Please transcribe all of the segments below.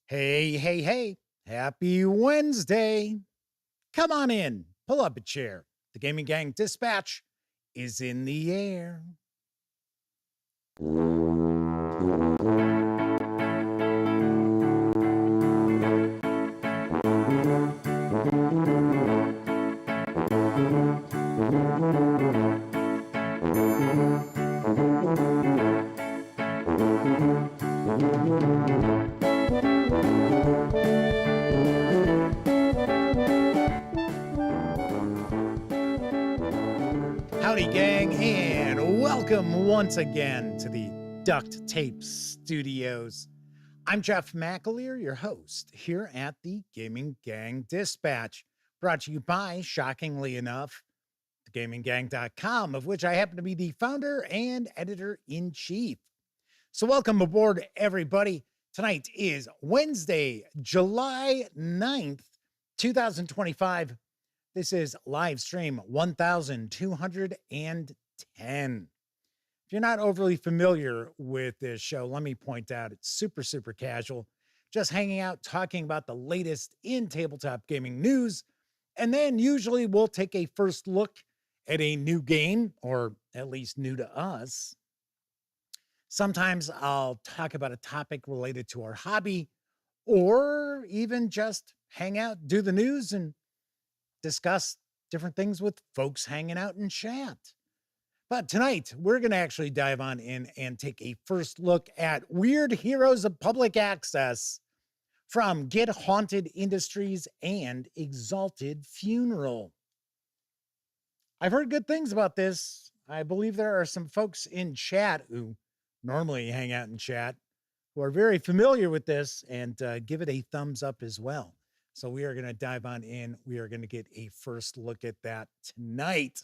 Hey, hey, hey, happy Wednesday. Come on in, pull up a chair. The Gaming Gang Dispatch is in the air. Howdy, gang, and welcome once again to the Duct Tape Studios. I'm Jeff McAleer, your host here at the Gaming Gang Dispatch, brought to you by, shockingly enough, thegaminggang.com, of which I happen to be the founder and editor-in-chief. So welcome aboard, everybody. Tonight is Wednesday, July 9th, 2025. This is live stream 1210. If you're not overly familiar with this show, let me point out it's super casual. Just hanging out, talking about the latest in tabletop gaming news. And then usually we'll take a first look at a new game, or at least new to us. Sometimes I'll talk about a topic related to our hobby, or even just hang out, do the news, and discuss different things with folks hanging out in chat. But tonight, we're going to actually dive on in and take a first look at Weird Heroes of Public Access from Get Haunted Industries and Exalted Funeral. I've heard good things about this. I believe there are some folks in chat who normally hang out in chat who are very familiar with this and give it a thumbs up as well. So we are going to dive on in. We are going to get a first look at that tonight.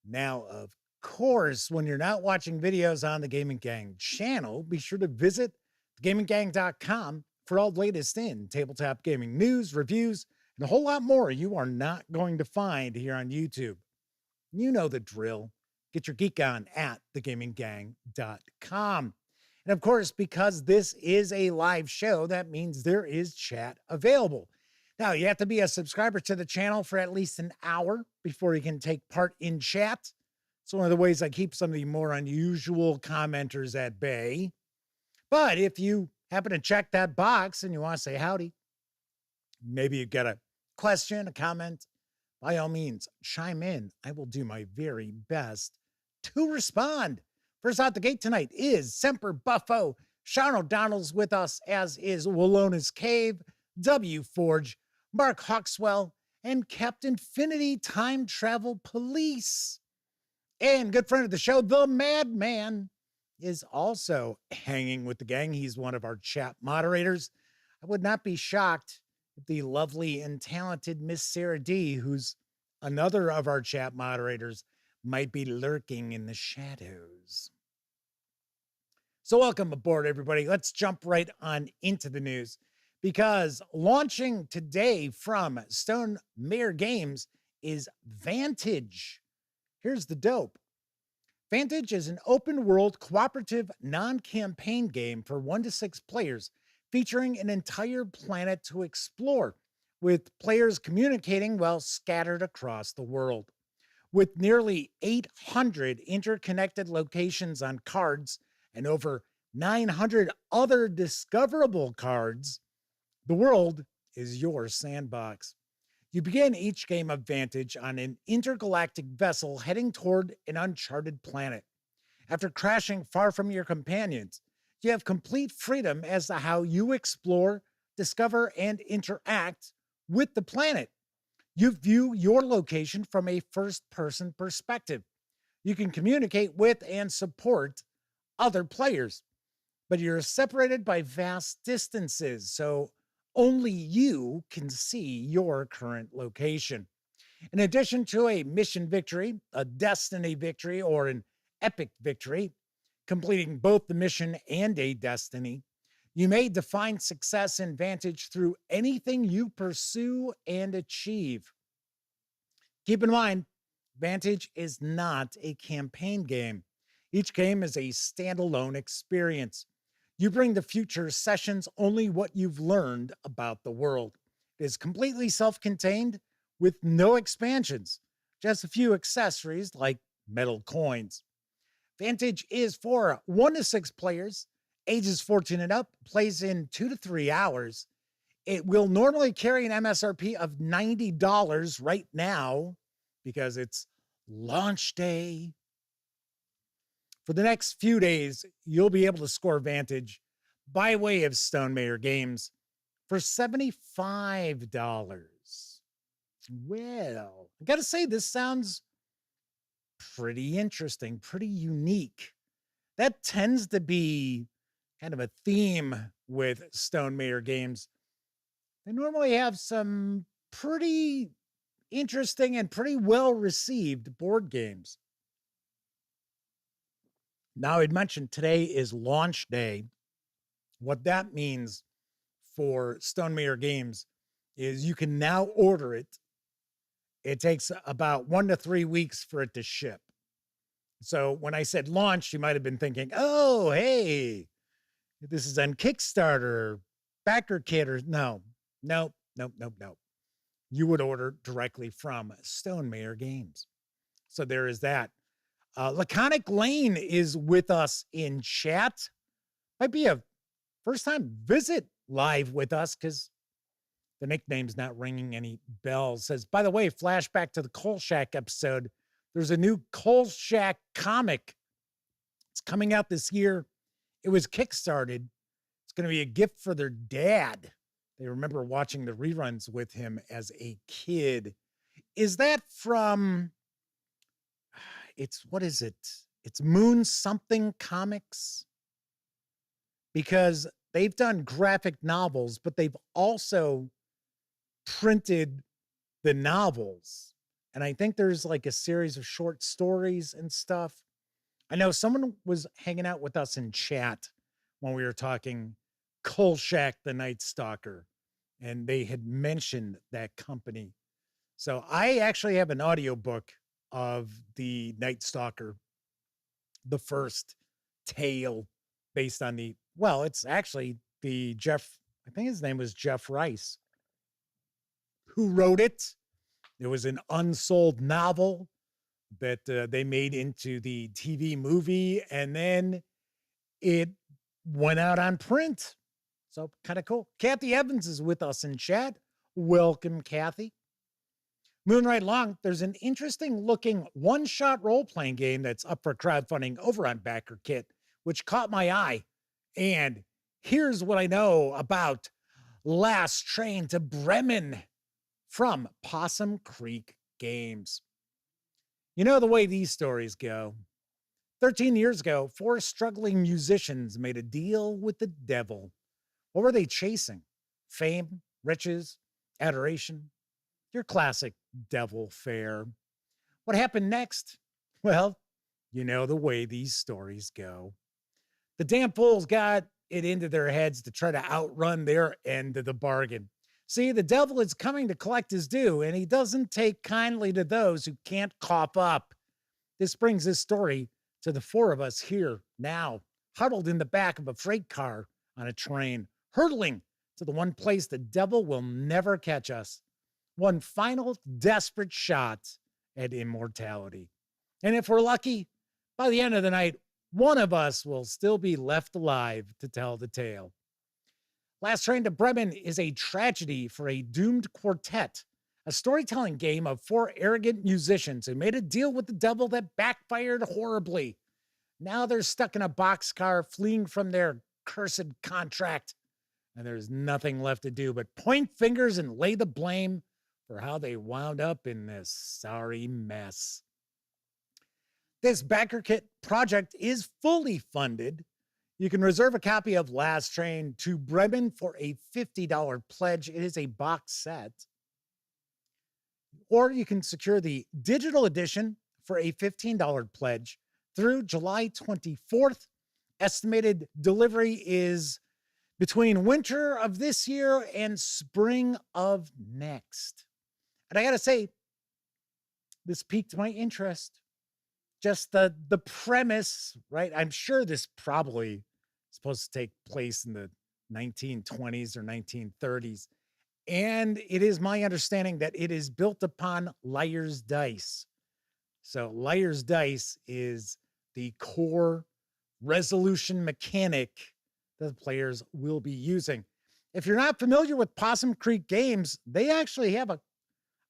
Now, of course, when you're not watching videos on the Gaming Gang channel, be sure to visit thegaminggang.com for all the latest in tabletop gaming news, reviews, and a whole lot more you are not going to find here on YouTube. You know the drill. Get your geek on at thegaminggang.com. And of course, because this is a live show, that means there is chat available. Now, you have to be a subscriber to the channel for at least an hour before you can take part in chat. It's one of the ways I keep some of the more unusual commenters at bay. But if you happen to check that box and you want to say howdy, maybe you've got a question, a comment, by all means, chime in. I will do my very best to respond. First out the gate tonight is Semper Buffo. Sean O'Donnell's with us, as is Wallona's Cave, W. Forge, Mark Hawkswell, and Captain Infinity Time Travel Police. And good friend of the show, the Madman, is also hanging with the gang. He's one of our chat moderators. I would not be shocked if the lovely and talented Miss Sarah D., who's another of our chat moderators, might be lurking in the shadows. So welcome aboard, everybody. Let's jump right on into the news, because launching today from Stonemaier Games is Vantage. Here's the dope. Vantage is an open-world, cooperative, non-campaign game for 1 to 6 players, featuring an entire planet to explore, with players communicating while scattered across the world. With nearly 800 interconnected locations on cards and over 900 other discoverable cards, the world is your sandbox. You begin each game of Vantage on an intergalactic vessel heading toward an uncharted planet. After crashing far from your companions, you have complete freedom as to how you explore, discover, and interact with the planet. You view your location from a first-person perspective. You can communicate with and support other players, but you're separated by vast distances, so only you can see your current location. In addition to a mission victory, a destiny victory, or an epic victory, completing both the mission and a destiny, you may define success and Vantage through anything you pursue and achieve. Keep in mind, Vantage is not a campaign game. Each game is a standalone experience. You bring the future sessions only what you've learned about the world. It is completely self-contained with no expansions, just a few accessories like metal coins. Vantage is for 1 to 6 players, ages 14 and up, plays in 2 to 3 hours. It will normally carry an MSRP of $90 right now because it's launch day. For the next few days, you'll be able to score Vantage by way of Stonemaier Games for $75. Well, I gotta say, this sounds pretty interesting, pretty unique. That tends to be kind of a theme with Stonemaier Games. They normally have some pretty interesting and pretty well received board games. Now, I'd mentioned today is launch day. What that means for Stonemaier Games is you can now order it. It takes about 1 to 3 weeks for it to ship. So when I said launch, you might have been thinking, oh, hey, this is on Kickstarter, BackerKit, or no. You would order directly from Stonemaier Games. So there is that. Laconic Lane is with us in chat. Might be a first time visit live with us because the nickname's not ringing any bells. Says, by the way, flashback to the Coal Shack episode. There's a new Coal Shack comic. It's coming out this year. It was kickstarted. It's going to be a gift for their dad. They remember watching the reruns with him as a kid. Is that from, what is it? It's Moon Something Comics? Because they've done graphic novels, but they've also printed the novels. And I think there's like a series of short stories and stuff. I know someone was hanging out with us in chat when we were talking Coal Shack the Night Stalker, and they had mentioned that company. So I actually have an audiobook of the Night Stalker, the first tale based on it's actually I think his name was Jeff Rice, who wrote it. It was an unsold novel that they made into the TV movie, and then it went out on print. So kind of cool. Kathy Evans is with us in chat. Welcome, Kathy. Moonlight Long, there's an interesting looking one-shot role-playing game that's up for crowdfunding over on BackerKit, which caught my eye. And here's what I know about Last Train to Bremen from Possum Creek Games. You know the way these stories go. 13 years ago, 4 struggling musicians made a deal with the devil. What were they chasing? Fame, riches, adoration? Your classic devil fare. What happened next? Well, you know the way these stories go. The damn fools got it into their heads to try to outrun their end of the bargain. See, the devil is coming to collect his due, and he doesn't take kindly to those who can't cough up. This brings this story to the 4 of us here now, huddled in the back of a freight car on a train, hurtling to the one place the devil will never catch us. One final desperate shot at immortality. And if we're lucky, by the end of the night, one of us will still be left alive to tell the tale. Last Train to Bremen is a tragedy for a doomed quartet, a storytelling game of 4 arrogant musicians who made a deal with the devil that backfired horribly. Now they're stuck in a boxcar fleeing from their cursed contract, and there's nothing left to do but point fingers and lay the blame for how they wound up in this sorry mess. This BackerKit project is fully funded. You can reserve a copy of Last Train to Bremen for a $50 pledge. It is a box set. Or you can secure the digital edition for a $15 pledge through July 24th. Estimated delivery is between winter of this year and spring of next. And I got to say, this piqued my interest. Just the premise, right? I'm sure this probably supposed to take place in the 1920s or 1930s. And it is my understanding that it is built upon Liar's Dice. So Liar's Dice is the core resolution mechanic that the players will be using. If you're not familiar with Possum Creek Games, they actually have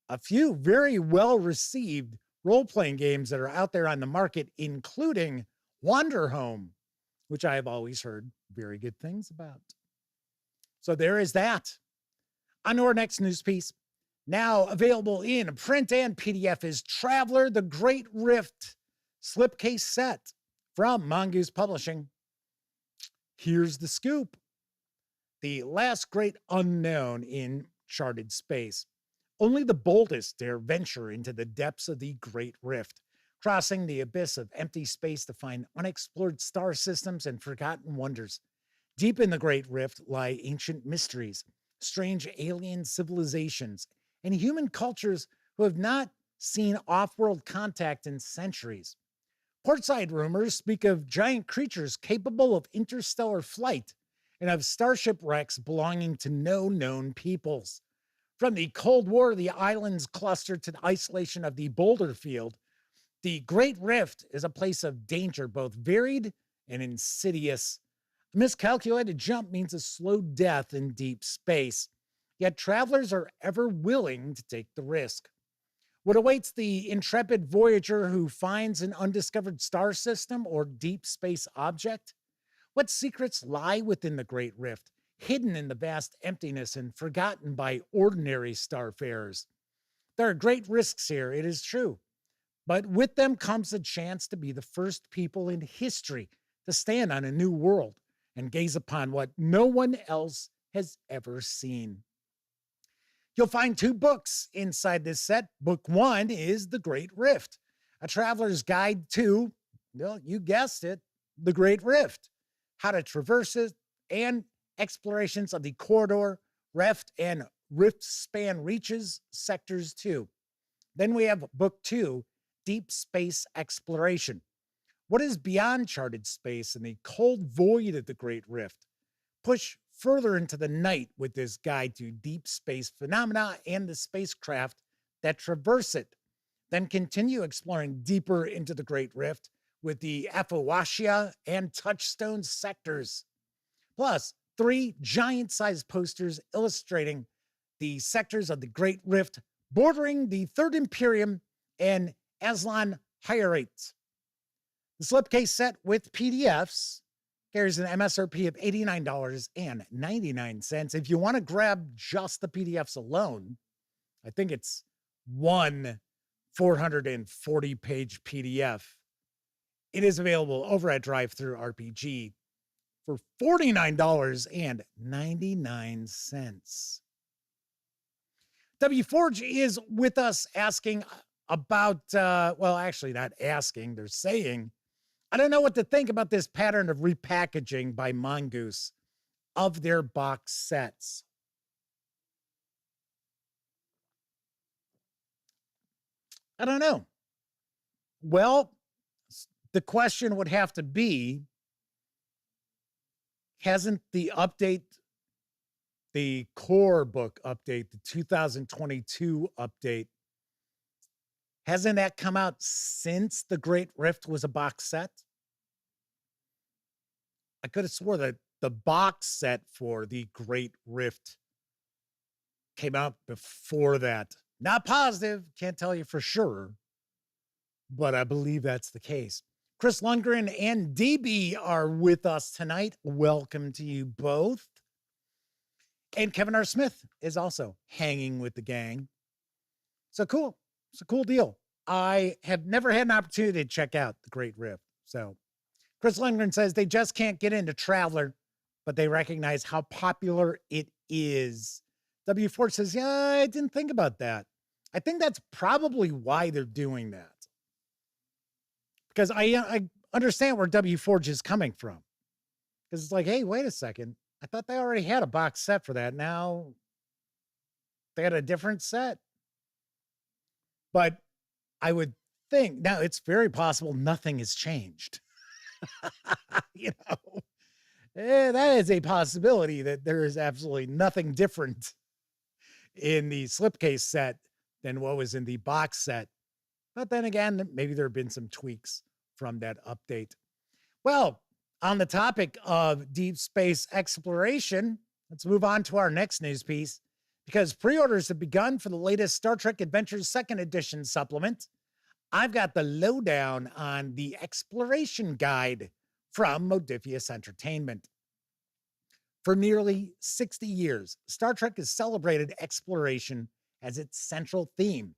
a few very well-received role-playing games that are out there on the market, including Wander Home, which I have always heard very good things about. So there is that. On to our next news piece. Now available in print and PDF is Traveler, the Great Rift slipcase set from Mongoose Publishing. Here's the scoop. The last great unknown in charted space. Only the boldest dare venture into the depths of the Great Rift, crossing the abyss of empty space to find unexplored star systems and forgotten wonders. Deep in the Great Rift lie ancient mysteries, strange alien civilizations, and human cultures who have not seen off-world contact in centuries. Portside rumors speak of giant creatures capable of interstellar flight and of starship wrecks belonging to no known peoples. From the Cold War of the islands cluster to the isolation of the boulder field, the Great Rift is a place of danger, both varied and insidious. A miscalculated jump means a slow death in deep space, yet travelers are ever willing to take the risk. What awaits the intrepid voyager who finds an undiscovered star system or deep space object? What secrets lie within the Great Rift, hidden in the vast emptiness and forgotten by ordinary starfarers? There are great risks here, it is true, but with them comes a chance to be the first people in history to stand on a new world and gaze upon what no one else has ever seen. You'll find 2 books inside this set. Book 1 is The Great Rift, a traveler's guide to, well, you guessed it, the Great Rift, how to traverse it, and explorations of the corridor, rift, and rift span reaches sectors 2. Then we have Book 2, Deep Space Exploration. What is beyond charted space and the cold void of the Great Rift? Push further into the night with this guide to deep space phenomena and the spacecraft that traverse it. Then continue exploring deeper into the Great Rift with the Aphowasia and Touchstone sectors. Plus, 3 giant-sized posters illustrating the sectors of the Great Rift bordering the Third Imperium and Aslan Hierates. The slipcase set with PDFs carries an MSRP of $89.99. If you want to grab just the PDFs alone, I think it's one 440-page PDF. It is available over at DriveThruRPG for $49.99. WForge is with us asking about, well, actually not asking, they're saying, I don't know what to think about this pattern of repackaging by Mongoose of their box sets. I don't know. Well, the question would have to be, hasn't the update, the core book update, the 2022 update, hasn't that come out since the Great Rift was a box set? I could have swore that the box set for the Great Rift came out before that. Not positive, can't tell you for sure, but I believe that's the case. Chris Lundgren and DB are with us tonight. Welcome to you both. And Kevin R. Smith is also hanging with the gang. So cool. It's a cool deal. I have never had an opportunity to check out the Great Rift. So Chris Lundgren says they just can't get into Traveler, but they recognize how popular it is. W4 says, yeah, I didn't think about that. I think that's probably why they're doing that. Because I understand where W4 is coming from. Because it's like, hey, wait a second. I thought they already had a box set for that. Now they had a different set. But I would think, now it's very possible nothing has changed. You know, That is a possibility that there is absolutely nothing different in the slipcase set than what was in the box set. But then again, maybe there have been some tweaks from that update. Well, on the topic of deep space exploration, let's move on to our next news piece, because pre-orders have begun for the latest Star Trek Adventures 2nd Edition supplement. I've got the lowdown on the exploration guide from Modiphius Entertainment. For nearly 60 years, Star Trek has celebrated exploration as its central theme,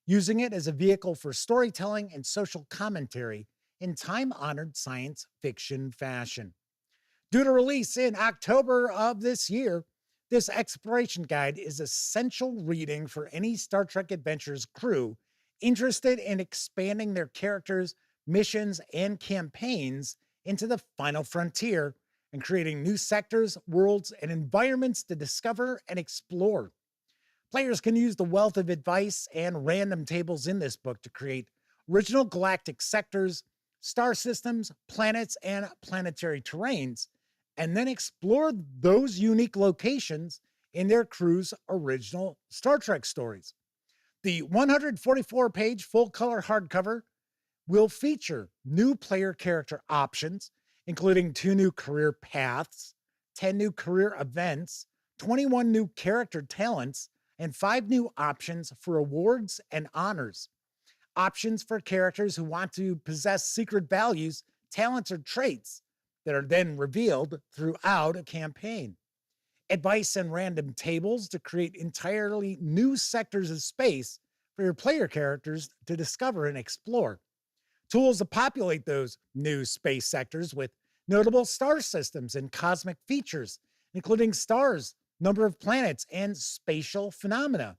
using it as a vehicle for storytelling and social commentary in time-honored science fiction fashion. Due to release in October of this year, this exploration guide is essential reading for any Star Trek Adventures crew interested in expanding their characters, missions, and campaigns into the final frontier and creating new sectors, worlds, and environments to discover and explore. Players can use the wealth of advice and random tables in this book to create original galactic sectors, star systems, planets, and planetary terrains, and then explore those unique locations in their crew's original Star Trek stories. The 144-page full-color hardcover will feature new player character options, including 2 new career paths, 10 new career events, 21 new character talents, and 5 new options for awards and honors. Options for characters who want to possess secret values, talents, or traits that are then revealed throughout a campaign. Advice and random tables to create entirely new sectors of space for your player characters to discover and explore. Tools to populate those new space sectors with notable star systems and cosmic features, including stars, number of planets, and spatial phenomena.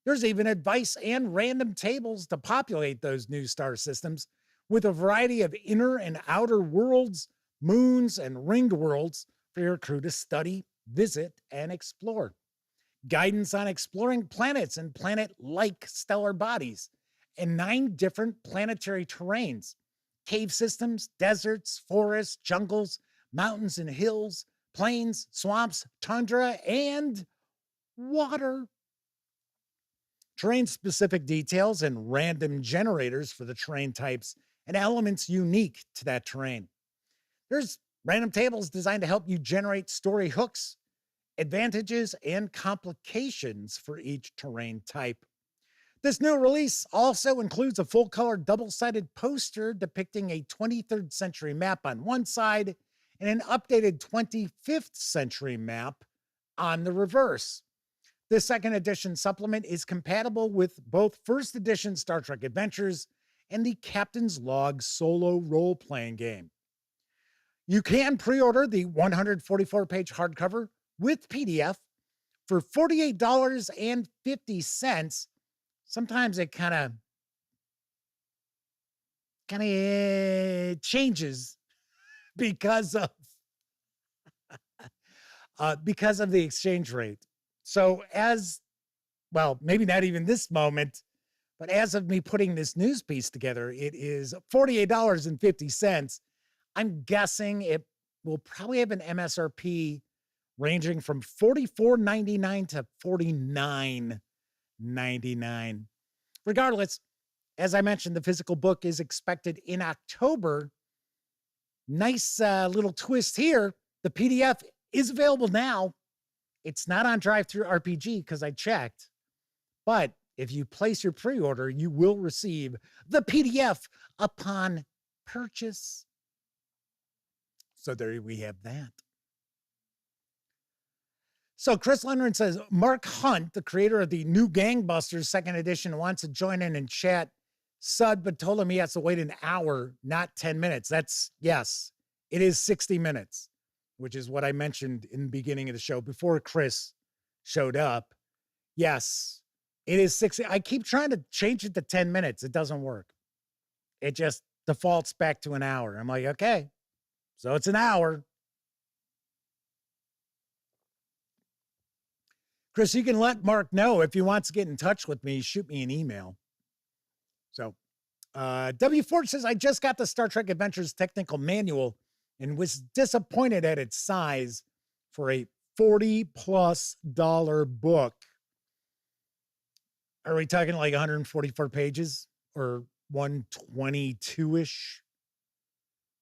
There's even advice and random tables to populate those new star systems with a variety of inner and outer worlds, moons, and ringed worlds for your crew to study, visit, and explore. Guidance on exploring planets and planet-like stellar bodies, and 9 different planetary terrains: cave systems, deserts, forests, jungles, mountains and hills, plains, swamps, tundra, and water. Terrain-specific details and random generators for the terrain types and elements unique to that terrain. There's random tables designed to help you generate story hooks, advantages, and complications for each terrain type. This new release also includes a full-color double-sided poster depicting a 23rd century map on one side and an updated 25th century map on the reverse. This 2nd edition supplement is compatible with both 1st edition Star Trek Adventures and the Captain's Log solo role-playing game. You can pre-order the 144-page hardcover with PDF for $48.50. Sometimes it kind of changes because of the exchange rate. So well, maybe not even this moment, but as of me putting this news piece together, it is $48.50. I'm guessing it will probably have an MSRP ranging from $44.99 to $49.99. Regardless, as I mentioned, the physical book is expected in October. Nice little twist here. The PDF is available now. It's not on DriveThruRPG because I checked. But if you place your pre-order, you will receive the PDF upon purchase. So there we have that. So Chris Leonard says, Mark Hunt, the creator of the new Gangbusters 2nd edition, wants to join in and chat. Sud, but told him he has to wait an hour, not 10 minutes. Yes, it is 60 minutes, which is what I mentioned in the beginning of the show before Chris showed up. Yes, it is 60. I keep trying to change it to 10 minutes. It doesn't work. It just defaults back to an hour. I'm like, okay, so it's an hour. Chris, you can let Mark know if he wants to get in touch with me, shoot me an email. So W. Ford says, I just got the Star Trek Adventures technical manual and was disappointed at its size for a $40+ book. Are we talking like 144 pages or 122-ish?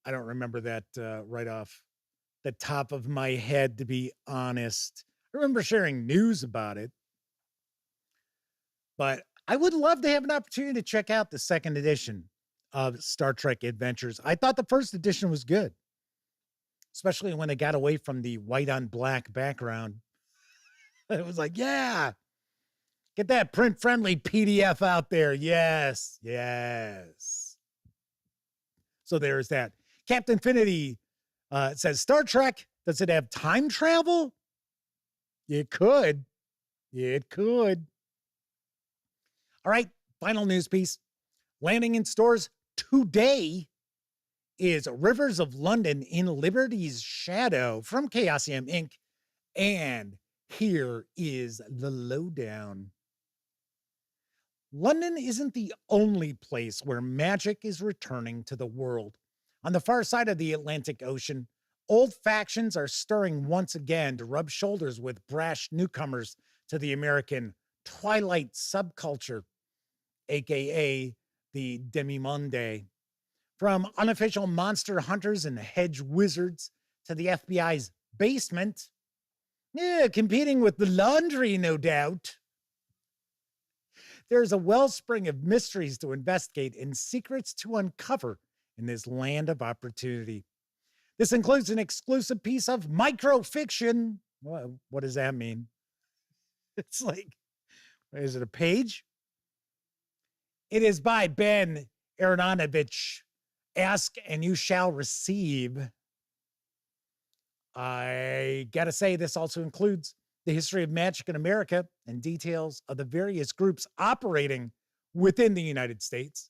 I don't remember that right off the top of my head, to be honest. I remember sharing news about it. But I would love to have an opportunity to check out the second edition of Star Trek Adventures. I thought the first edition was good, especially when they got away from the white on black background. It was like, yeah, get that print-friendly PDF out there. Yes, yes. So there's that. Captain Infinity says, Star Trek, does it have time travel? It could. It could. All right, final news piece. Landing in stores today is Rivers of London in Liberty's Shadow from Chaosium Inc. And here is the lowdown. London isn't the only place where magic is returning to the world. On the far side of the Atlantic Ocean, old factions are stirring once again to rub shoulders with brash newcomers to the American Twilight subculture, aka the Demimonde. From unofficial monster hunters and hedge wizards to the FBI's basement. Yeah, competing with the laundry, no doubt. There's a wellspring of mysteries to investigate and secrets to uncover in this land of opportunity. This includes an exclusive piece of microfiction. What does that mean? It's like, is it a page? It is by Ben Aronovich. Ask and you shall receive. I gotta say, this also includes the history of magic in America and details of the various groups operating within the United States.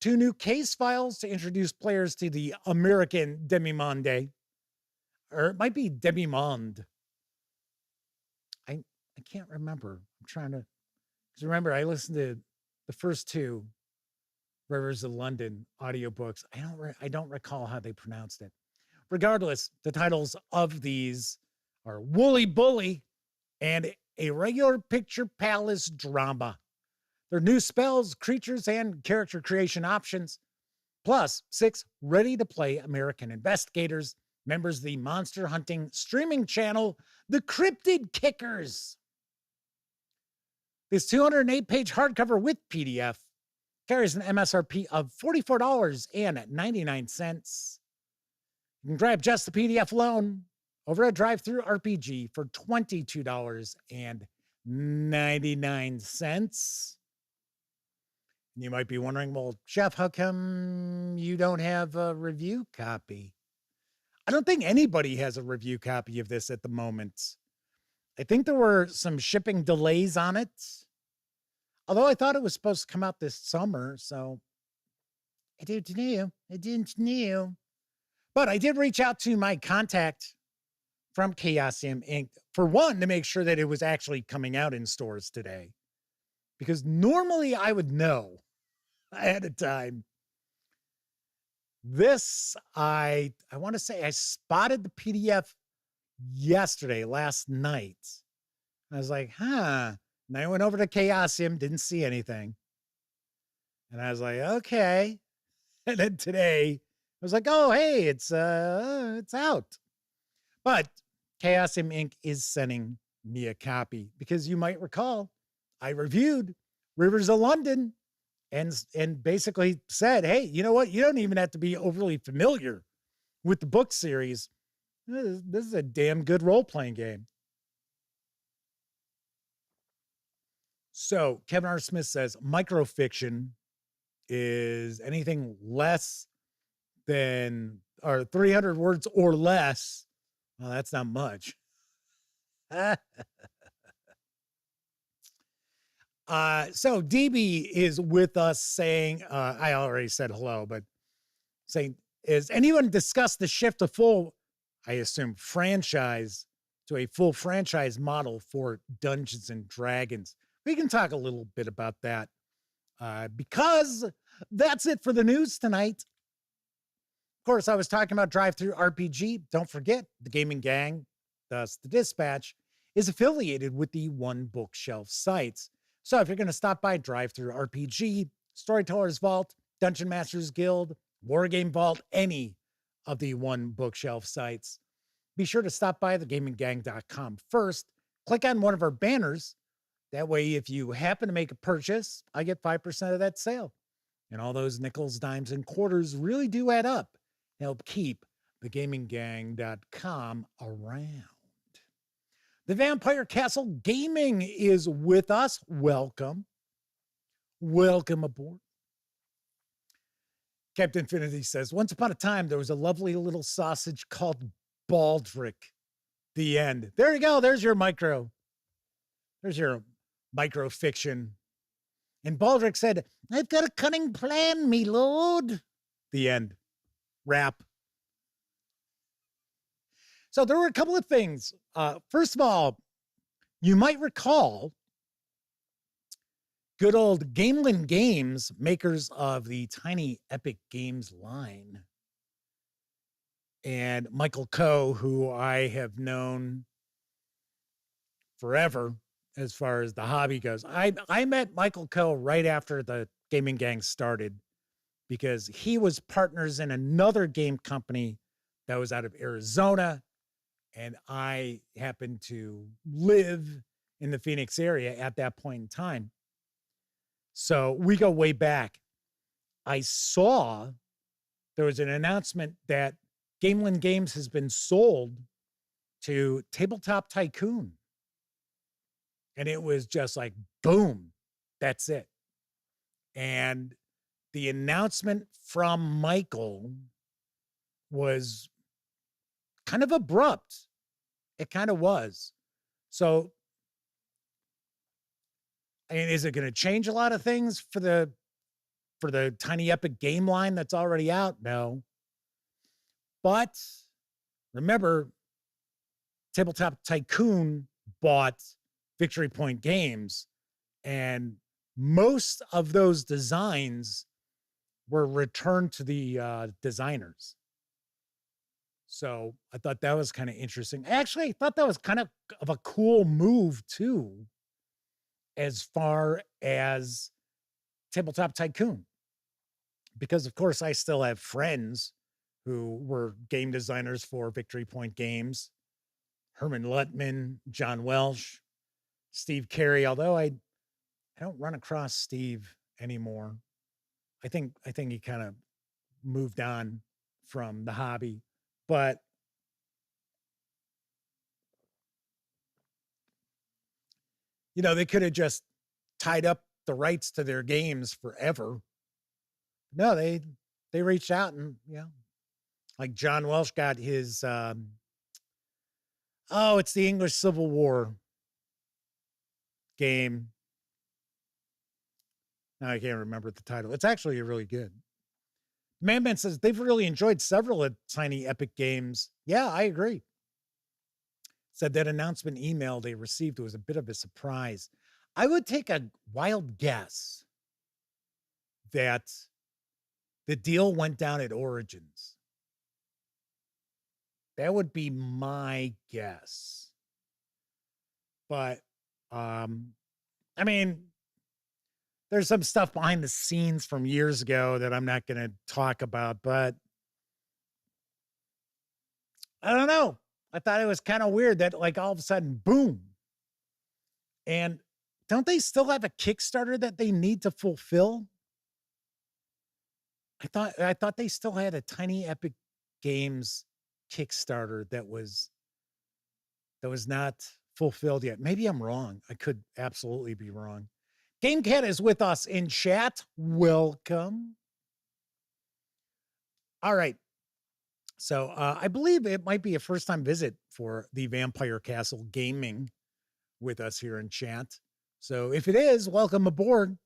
2 new case files to introduce players to the American Demimonde. Or it might be Demimonde. I can't remember. I'm trying to, because remember, I listened to the first 2 Rivers of London audiobooks. I don't recall how they pronounced it. Regardless, the titles of these are Woolly Bully and A Regular Picture Palace Drama. Their new spells, creatures, and character creation options, plus 6 ready-to-play American investigators, members of the monster hunting streaming channel, The Cryptid Kickers. This 208-page hardcover with PDF carries an MSRP of $44.99. You can grab just the PDF alone over at DriveThruRPG for $22.99. You might be wondering, well, Jeff, how come you don't have a review copy? I don't think anybody has a review copy of this at the moment. I think there were some shipping delays on it. Although I thought it was supposed to come out this summer, so I didn't know. But I did reach out to my contact from Chaosium Inc. for one, to make sure that it was actually coming out in stores today. Because normally I would know ahead of time. This, I want to say I spotted the PDF last night. I was like, huh. And I went over to Chaosium, didn't see anything. And I was like, okay. And then today, I was like, oh, hey, it's out. But Chaosium Inc. is sending me a copy because you might recall I reviewed Rivers of London and basically said, hey, you know what? You don't even have to be overly familiar with the book series. This is a damn good role-playing game. So Kevin R. Smith says microfiction is anything less than, or 300 words or less. Well, that's not much. So DB is with us saying, I already said hello, but saying, is anyone discussed the shift to full, I assume, franchise to a full franchise model for Dungeons and Dragons? We can talk a little bit about that because that's it for the news tonight. Of course, I was talking about DriveThruRPG. Don't forget, the gaming gang, thus the Dispatch, is affiliated with the One Bookshelf sites. So if you're going to stop by DriveThruRPG, Storyteller's Vault, Dungeon Masters Guild, Wargame Vault, any of the One Bookshelf sites, be sure to stop by thegaminggang.com first. Click on one of our banners. That way, if you happen to make a purchase, I get 5% of that sale. And all those nickels, dimes, and quarters really do add up. Help keep thegaminggang.com around. The Vampire Castle Gaming is with us. Welcome. Welcome aboard. Captain Infinity says, once upon a time, there was a lovely little sausage called Baldric. The end. There you go. There's your micro. There's your micro fiction. And Baldric said, I've got a cunning plan, me lord. The end. Wrap. So there were a couple of things. First of all, you might recall good old Gamelin Games, makers of the Tiny Epic Games line. And Michael Coe, who I have known forever as far as the hobby goes. I met Michael Coe right after the Gaming Gang started because he was partners in another game company that was out of Arizona. And I happened to live in the Phoenix area at that point in time. So we go way back. I saw there was an announcement that Gamelin Games has been sold to Tabletop Tycoon. And it was just like, boom, that's it. And the announcement from Michael was kind of abrupt. It kind of was. So, I mean, is it going to change a lot of things for the Tiny Epic game line that's already out? No. But remember, Tabletop Tycoon bought Victory Point Games, and most of those designs were returned to the designers. So I thought that was kind of interesting. Actually, I thought that was kind of a cool move too, as far as Tabletop Tycoon. Because of course I still have friends who were game designers for Victory Point Games. Herman Lutman, John Welsh, Steve Carey, although I don't run across Steve anymore. I think he kind of moved on from the hobby. But you know, they could have just tied up the rights to their games forever. No, they reached out and, you know, like John Welsh got his it's the English Civil War game. Now I can't remember the title. It's actually really good. Man says they've really enjoyed several of Tiny Epic Games. Yeah, I agree. Said that announcement email they received was a bit of a surprise. I would take a wild guess that the deal went down at Origins. That would be my guess. But, I mean, there's some stuff behind the scenes from years ago that I'm not going to talk about, but I don't know. I thought it was kind of weird that like all of a sudden, boom. And don't they still have a Kickstarter that they need to fulfill? I thought they still had a Tiny Epic Games Kickstarter that was not fulfilled yet. Maybe I'm wrong. I could absolutely be wrong. GameCat is with us in chat. Welcome. All right. So I believe it might be a first-time visit for the Vampire Castle Gaming with us here in chat. So if it is, welcome aboard.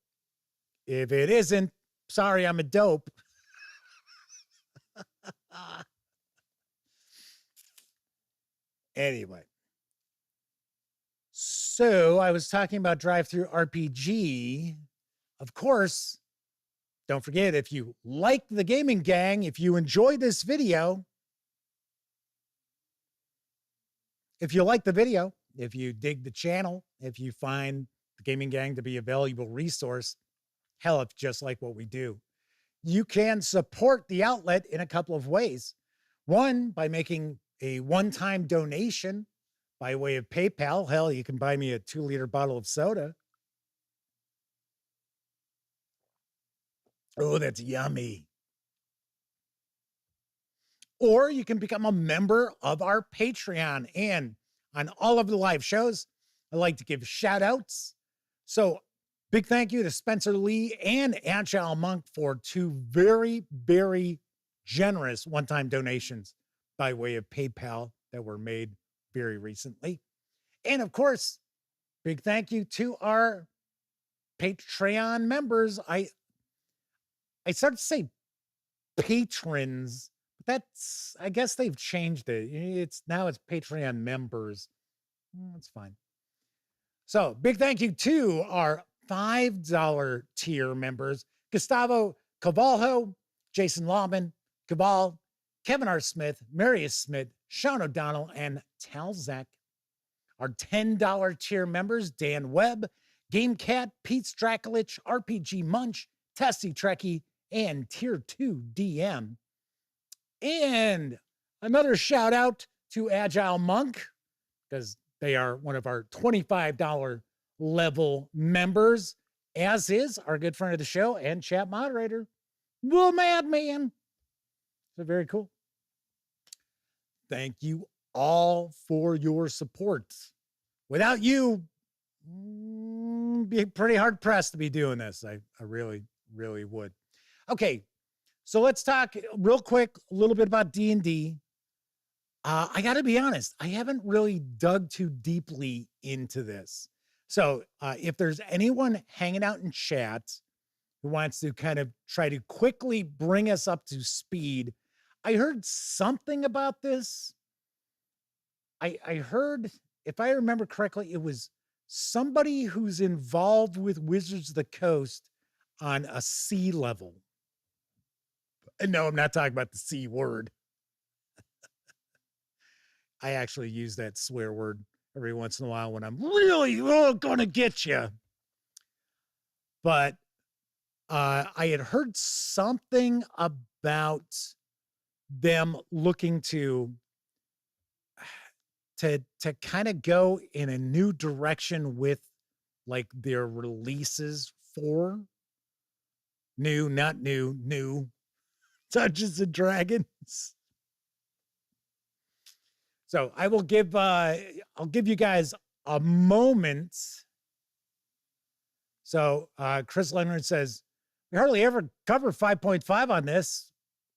If it isn't, sorry, I'm a dope. Anyway. So I was talking about DriveThruRPG. Of course, Don't forget, if you like the Gaming Gang, if you enjoy this video, if you like the video, if you dig the channel, if you find the Gaming Gang to be a valuable resource, hell, if just like what we do, you can support the outlet in a couple of ways. One, by making a one-time donation by way of PayPal. Hell, you can buy me a 2-liter bottle of soda. Oh, that's yummy. Or you can become a member of our Patreon. And on all of the live shows, I like to give shout outs. So big thank you to Spencer Lee and Agile Monk for 2 very, very generous one-time donations by way of PayPal that were made very recently. And of course, big thank you to our Patreon members. I started to say patrons, but I guess they've changed it. It's Patreon members. That's fine. So big thank you to our $5 tier members: Gustavo Cavalho, Jason Lawman, Cabal, Kevin R. Smith, Marius Smith, Sean O'Donnell, and Talzak. Our $10 tier members: Dan Webb, Game Cat, Pete Strakulich, RPG Munch, Tessie Trekkie, and Tier 2 DM. And another shout out to Agile Monk, because they are one of our $25 level members, as is our good friend of the show and chat moderator, the Madman. So very cool. Thank you all for your support. Without you, be pretty hard pressed to be doing this. I really, really would. Okay, so let's talk real quick a little bit about D&D. I got to be honest, I haven't really dug too deeply into this. So if there's anyone hanging out in chat who wants to kind of try to quickly bring us up to speed, I heard something about this. I heard, if I remember correctly, it was somebody who's involved with Wizards of the Coast on a C level. And no, I'm not talking about the C word. I actually use that swear word every once in a while when I'm really going to get you. But I had heard something about them looking to kind of go in a new direction with like their releases for new Dungeons and Dragons. So I will give, I'll give you guys a moment. So Chris Leonard says, we hardly ever cover 5.5 on this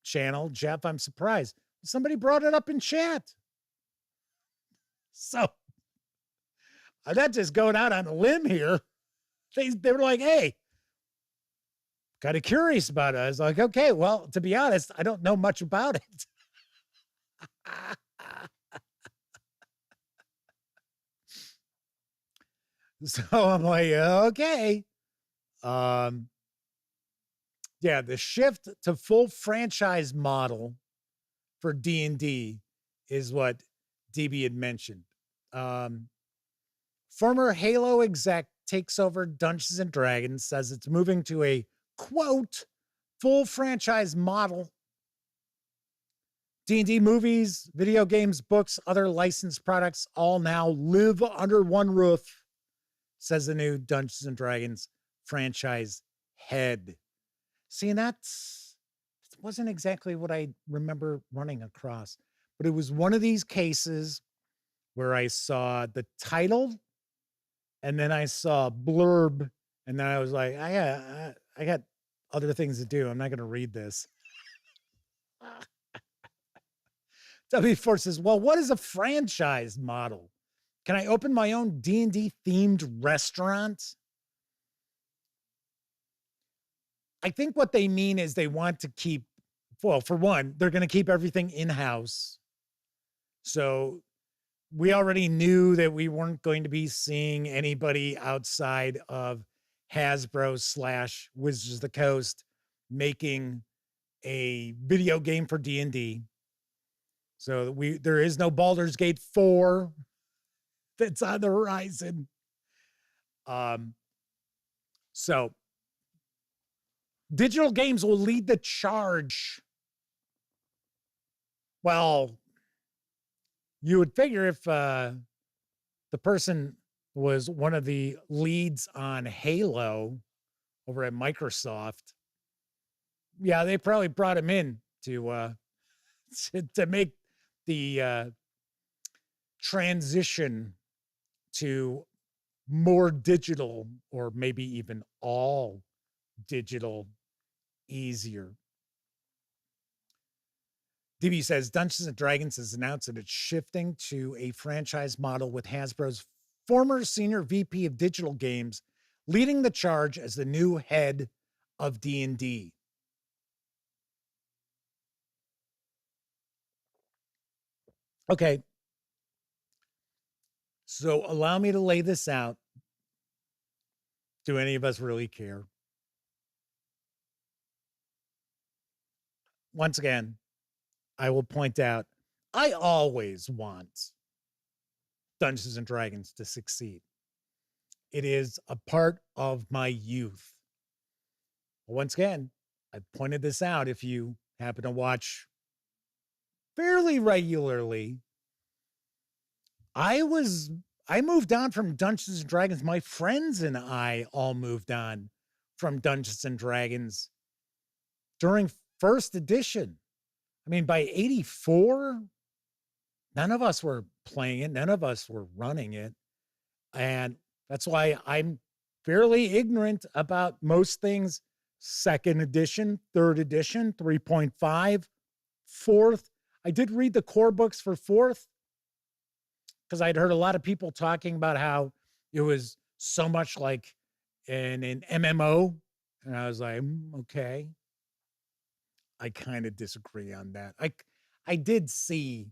channel. Jeff, I'm surprised. Somebody brought it up in chat. So I'm not just going out on a limb here. They were like, hey, kind of curious about it. I was like, okay, well, to be honest, I don't know much about it. So I'm like, okay. Yeah, the shift to full franchise model for D&D is what DB had mentioned. Former Halo exec takes over Dungeons and Dragons, says it's moving to a, quote, full franchise model. D&D movies, video games, books, other licensed products all now live under one roof, says the new Dungeons and Dragons franchise head. See, and that wasn't exactly what I remember running across, but it was one of these cases where I saw the title and then I saw a blurb and then I was like, I got other things to do. I'm not going to read this. W4 says, well, what is a franchise model? Can I open my own D&D themed restaurant? I think what they mean is they want to keep, well, for one, they're going to keep everything in-house. So we already knew that we weren't going to be seeing anybody outside of Hasbro / Wizards of the Coast making a video game for D&D. So there is no Baldur's Gate 4 that's on the horizon. So digital games will lead the charge. Well, you would figure if the person was one of the leads on Halo over at Microsoft, yeah, they probably brought him in to make the transition to more digital, or maybe even all digital, easier. DB says Dungeons & Dragons has announced that it's shifting to a franchise model, with Hasbro's former senior VP of digital games leading the charge as the new head of D&D. Okay. So allow me to lay this out. Do any of us really care? Once again, I will point out, I always want Dungeons & Dragons to succeed. It is a part of my youth. Once again, I've pointed this out. If you happen to watch fairly regularly, I moved on from Dungeons & Dragons. My friends and I all moved on from Dungeons & Dragons during first edition. I mean, by 84, none of us were playing it. None of us were running it. And that's why I'm fairly ignorant about most things. Second edition, third edition, 3.5, fourth. I did read the core books for fourth, because I'd heard a lot of people talking about how it was so much like an MMO. And I was like, okay. I kind of disagree on that. I did see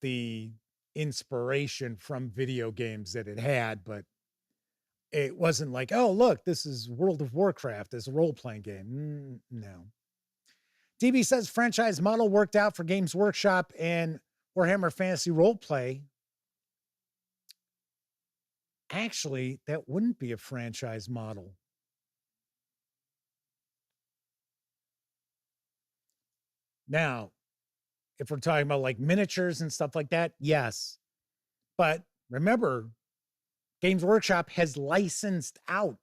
the inspiration from video games that it had, but it wasn't like, oh, look, this is World of Warcraft, this role-playing game. No. DB says franchise model worked out for Games Workshop and Warhammer Fantasy Roleplay. Actually, that wouldn't be a franchise model. Now, if we're talking about like miniatures and stuff like that, yes. But remember, Games Workshop has licensed out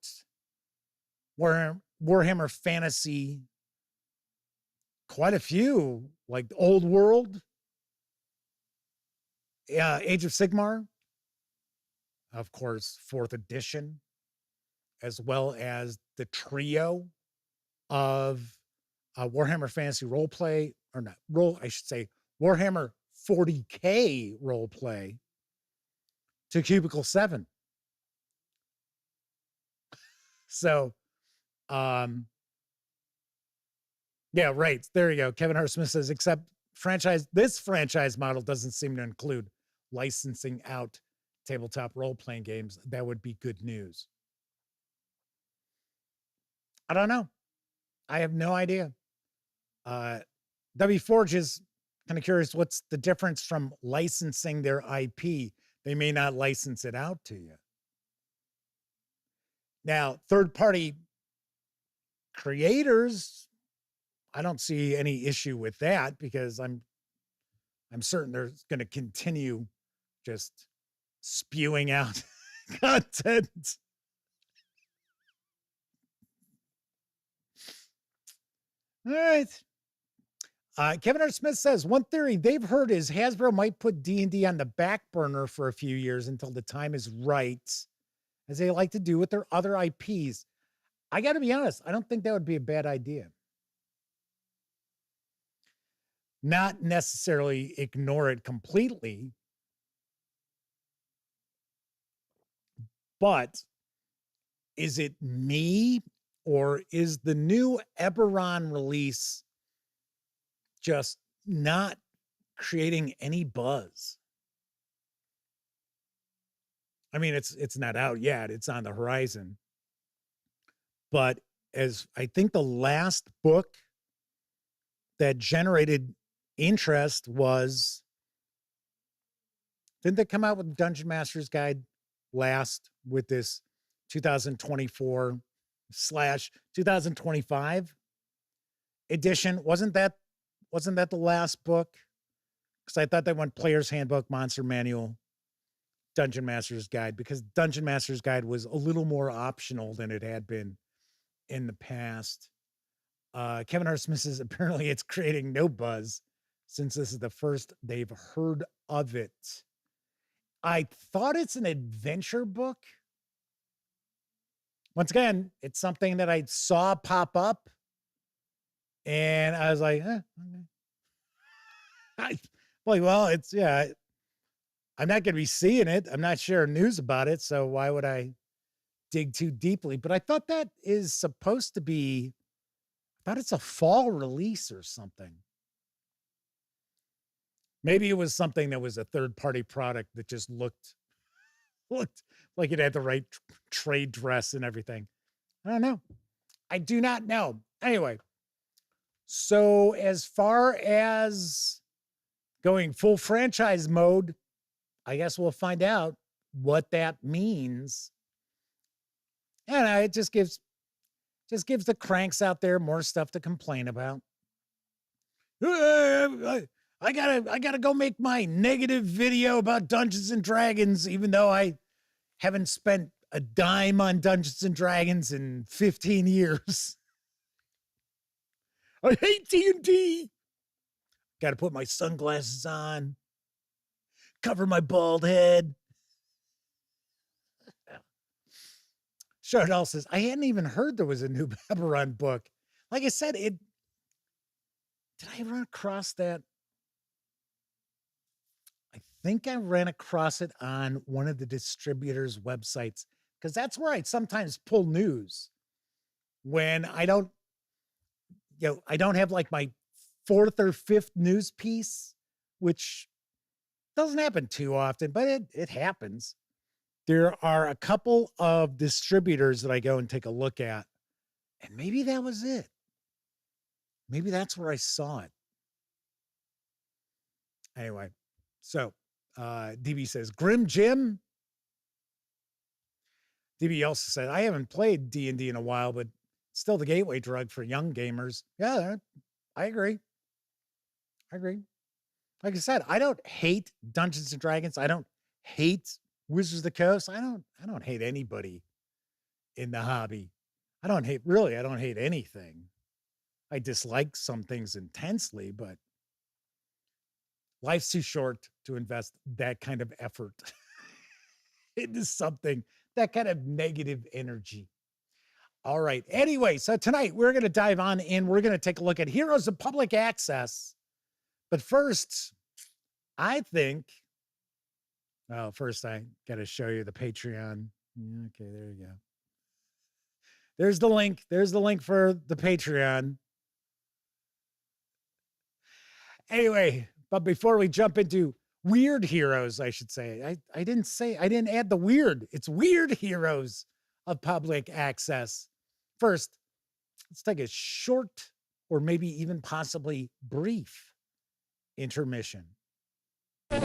Warhammer Fantasy, quite a few, like Old World, Age of Sigmar, of course, 4th edition, as well as the trio of Warhammer Fantasy Roleplay, or not, I should say Warhammer 40K Roleplay to Cubicle 7. So, yeah, right. There you go. Kevin Hart Smith says, except this franchise model doesn't seem to include licensing out tabletop role-playing games. That would be good news. I don't know. I have no idea. W Forge is kind of curious, what's the difference from licensing their IP? They may not license it out to you. Now, third-party creators, I don't see any issue with that, because I'm certain they're going to continue just spewing out content. All right. Kevin R. Smith says, one theory they've heard is Hasbro might put D&D on the back burner for a few years until the time is right, as they like to do with their other IPs. I got to be honest, I don't think that would be a bad idea. Not necessarily ignore it completely, but is it me, or is the new Eberron release just not creating any buzz? I mean, it's not out yet. It's on the horizon. But as I think the last book that generated interest was, didn't they come out with Dungeon Master's Guide last with this 2024/2025 edition? Wasn't that the last book? Because I thought they went Player's Handbook, Monster Manual, Dungeon Master's Guide, because Dungeon Master's Guide was a little more optional than it had been in the past. Kevin R. Smith says apparently it's creating no buzz since this is the first they've heard of it. I thought it's an adventure book. Once again, it's something that I saw pop up, and I was like, okay. Well, it's, yeah, I'm not going to be seeing it. I'm not sharing news about it, so why would I dig too deeply? But I thought that is supposed to be, I thought it's a fall release or something. Maybe it was something that was a third-party product that just looked like it had the right trade dress and everything. I don't know. I do not know. Anyway, so as far as going full franchise mode, I guess we'll find out what that means. And it just gives the cranks out there more stuff to complain about. I gotta go make my negative video about Dungeons and Dragons, even though I haven't spent a dime on Dungeons and Dragons in 15 years. I hate D&D. Got to put my sunglasses on, cover my bald head. Chardell says, I hadn't even heard there was a new Eberron book. Like I said, did I run across that? I think I ran across it on one of the distributors' websites, because that's where I sometimes pull news when I don't have like my fourth or fifth news piece, which doesn't happen too often, but it happens. There are a couple of distributors that I go and take a look at, and maybe that was it. Maybe that's where I saw it. Anyway, so DB says, Grim Jim. DB also said, I haven't played D&D in a while, but still the gateway drug for young gamers. Yeah, I agree. Like I said, I don't hate Dungeons and Dragons. I don't hate Wizards of the Coast. I don't hate anybody in the hobby. I don't hate anything. I dislike some things intensely, but life's too short to invest that kind of effort into something, that kind of negative energy. All right. Anyway, so tonight we're going to dive on in. We're going to take a look at Heroes of Public Access. But first, I think, first I got to show you the Patreon. Okay, there you go. There's the link. There's the link for the Patreon. Anyway, but before we jump into weird heroes, I should say, I didn't add the weird. It's weird Heroes of Public Access. First, let's take a short or maybe even possibly brief intermission. The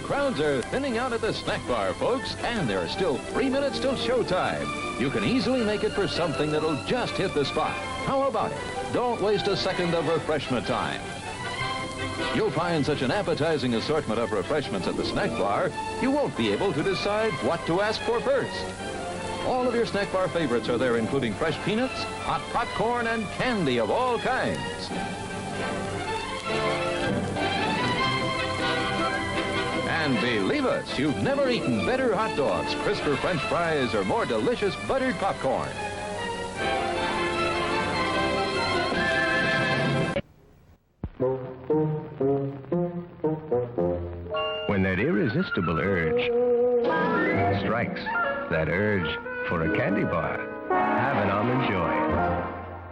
crowds are thinning out at the snack bar, folks, and there are still 3 minutes till showtime. You can easily make it for something that'll just hit the spot. How about it? Don't waste a second of refreshment time. You'll find such an appetizing assortment of refreshments at the snack bar, you won't be able to decide what to ask for first. All of your snack bar favorites are there, including fresh peanuts, hot popcorn, and candy of all kinds. And believe us, you've never eaten better hot dogs, crisper French fries, or more delicious buttered popcorn. When that irresistible urge strikes, that urge for a candy bar, Have an almond joy.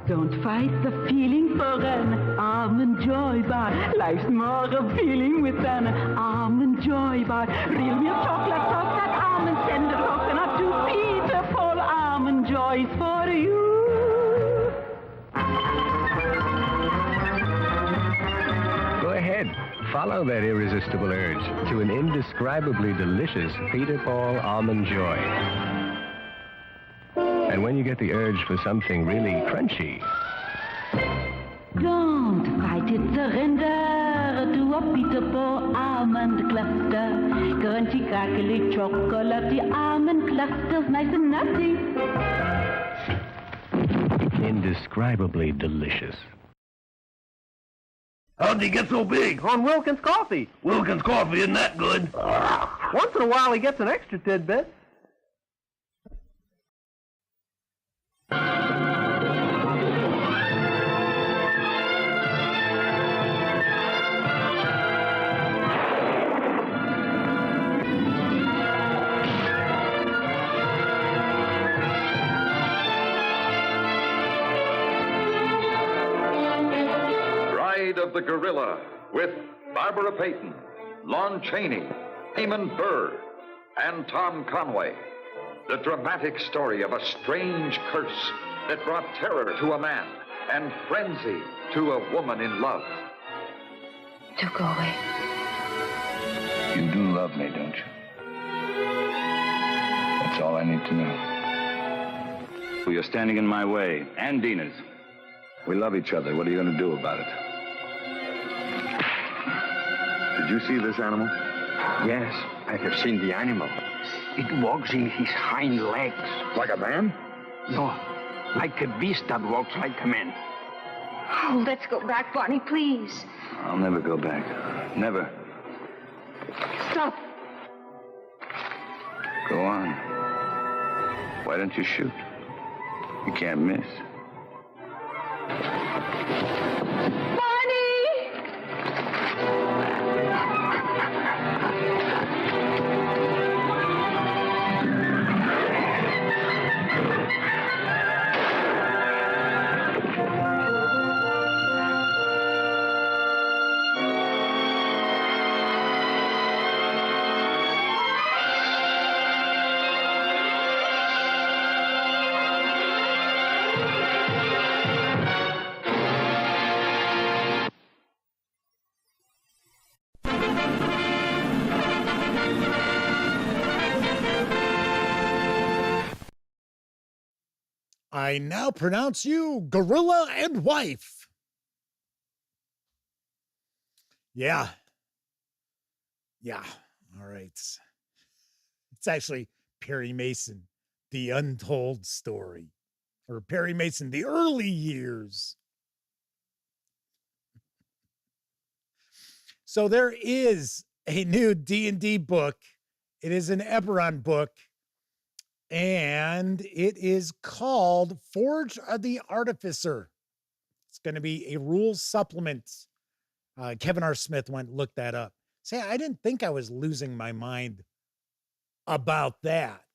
Don't fight the feeling for an almond joy bar. Life's more appealing with an almond joy bar. Real milk chocolate, soft that almond, tender coconut, too beautiful almond joys for you. Go ahead. Follow that irresistible urge to an indescribably delicious Peter Paul almond joy. And when you get the urge for something really crunchy, Don't fight it, surrender to a Peter Paul almond cluster. Crunchy, crackly, chocolatey almond clusters, nice and nutty. indescribably delicious. How'd he get so big? On Wilkins Coffee. Wilkins coffee isn't that good. Once in a while he gets an extra tidbit. Of the Gorilla with Barbara Payton, Lon Chaney, Eamon Burr, and Tom Conway. The dramatic story of a strange curse that brought terror to a man and frenzy to a woman in love. Don't go away. You do love me, don't you? That's all I need to know. Well, you're standing in my way, and Dina's. We love each other. What are you going to do about it? Did you see this animal? Yes, I have seen the animal. It walks in his hind legs. Like a man? No, like a beast that walks like a man. Oh, let's go back, Barney, please. I'll never go back. Never. Stop. Go on. Why don't you shoot? You can't miss. I now pronounce you gorilla and wife. Yeah. Yeah. All right. It's actually Perry Mason, The Untold Story, or Perry Mason, The Early Years. So there is a new D&D book. It is an Eberron book. And it is called Forge of the Artificer. It's going to be a rules supplement. Kevin R. Smith went and looked that up. Say, I didn't think I was losing my mind about that.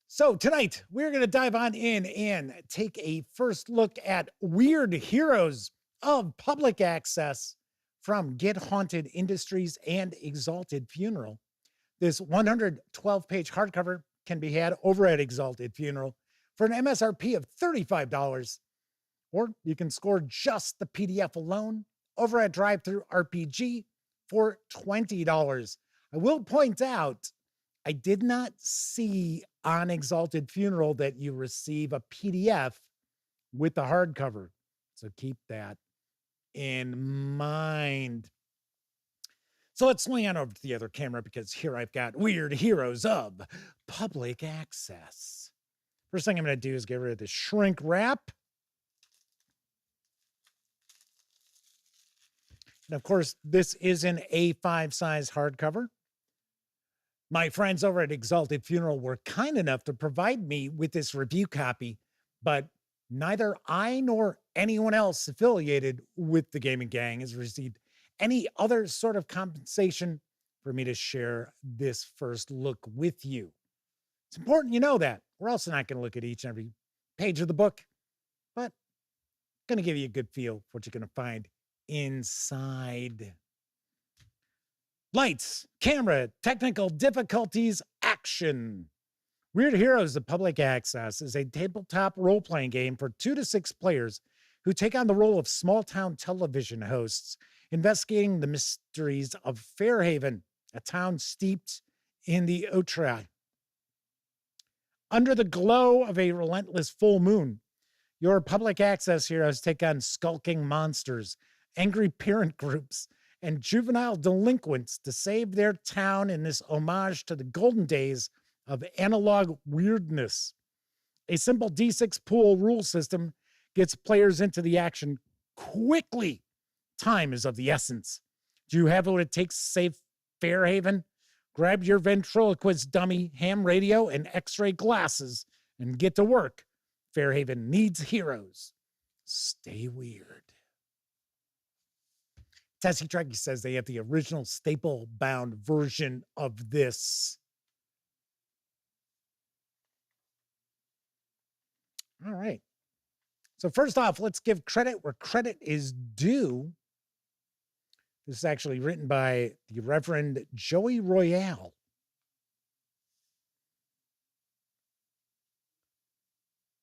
So tonight, we're going to dive on in and take a first look at Weird Heroes of Public Access from Get Haunted Industries and Exalted Funeral. This 112-page hardcover can be had over at Exalted Funeral for an MSRP of $35, or you can score just the PDF alone over at DriveThruRPG for $20. I will point out, I did not see on Exalted Funeral that you receive a PDF with the hardcover, so keep that in mind. So let's swing on over to the other camera, because here I've got Weird Heroes of Public Access. First thing I'm going to do is get rid of the shrink wrap. And of course, this is an A5 size hardcover. My friends over at Exalted Funeral were kind enough to provide me with this review copy, but neither I nor anyone else affiliated with the Gaming Gang has received any other sort of compensation for me to share this first look with you. It's important you know that. We're also not going to look at each and every page of the book, but going to give you a good feel for what you're going to find inside. Lights, camera, technical difficulties, action. Weird Heroes of Public Access is a tabletop role-playing game for 2 to 6 players who take on the role of small-town television hosts, investigating the mysteries of Fairhaven, a town steeped in the Otri. Under the glow of a relentless full moon, your public access heroes take on skulking monsters, angry parent groups, and juvenile delinquents to save their town in this homage to the golden days of analog weirdness. A simple D6 pool rule system gets players into the action quickly. Time is of the essence. Do you have what it takes to save Fairhaven? Grab your ventriloquist dummy, ham radio, and x-ray glasses and get to work. Fairhaven needs heroes. Stay weird. Tessie Trekkie says they have the original staple-bound version of this. All right. So first off, let's give credit where credit is due. This is actually written by the Reverend Joey Royale.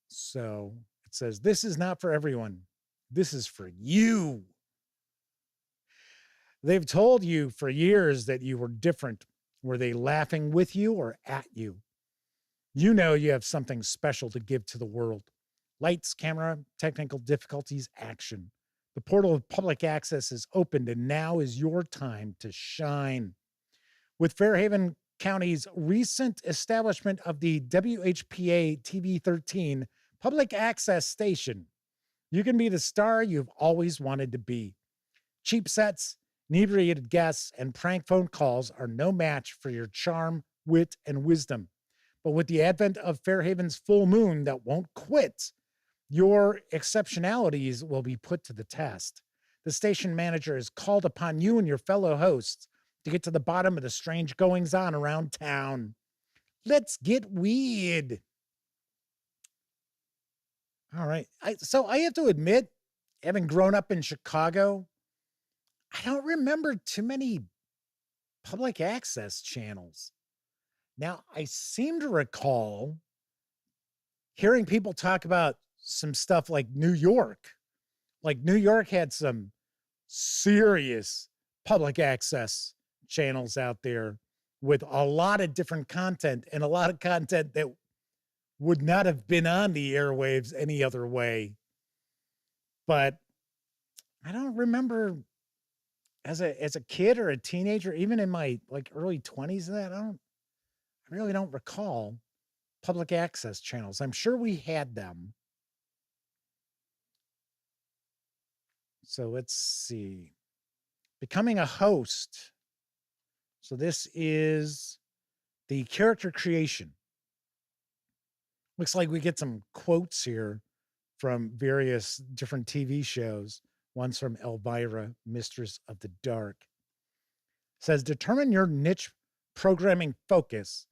So it says, this is not for everyone. This is for you. They've told you for years that you were different. Were they laughing with you or at you? You know you have something special to give to the world. Lights, camera, technical difficulties, action. The portal of public access is opened, and now is your time to shine. With Fairhaven County's recent establishment of the WHPA TV 13 public access station, you can be the star you've always wanted to be. Cheap sets, inebriated guests, and prank phone calls are no match for your charm, wit, and wisdom. But with the advent of Fairhaven's full moon that won't quit, your exceptionalities will be put to the test. The station manager has called upon you and your fellow hosts to get to the bottom of the strange goings-on around town. Let's get weird. All right. So I have to admit, having grown up in Chicago, I don't remember too many public access channels. Now, I seem to recall hearing people talk about some stuff like New York. Like New York had some serious public access channels out there with a lot of different content and a lot of content that would not have been on the airwaves any other way. But I don't remember as a kid or a teenager, even in my like early 20s, that I really don't recall public access channels. I'm sure we had them. So let's see. Becoming a host. So this is the character creation. Looks like we get some quotes here from various different TV shows. One's from Elvira, Mistress of the Dark. It says, determine your niche programming focus.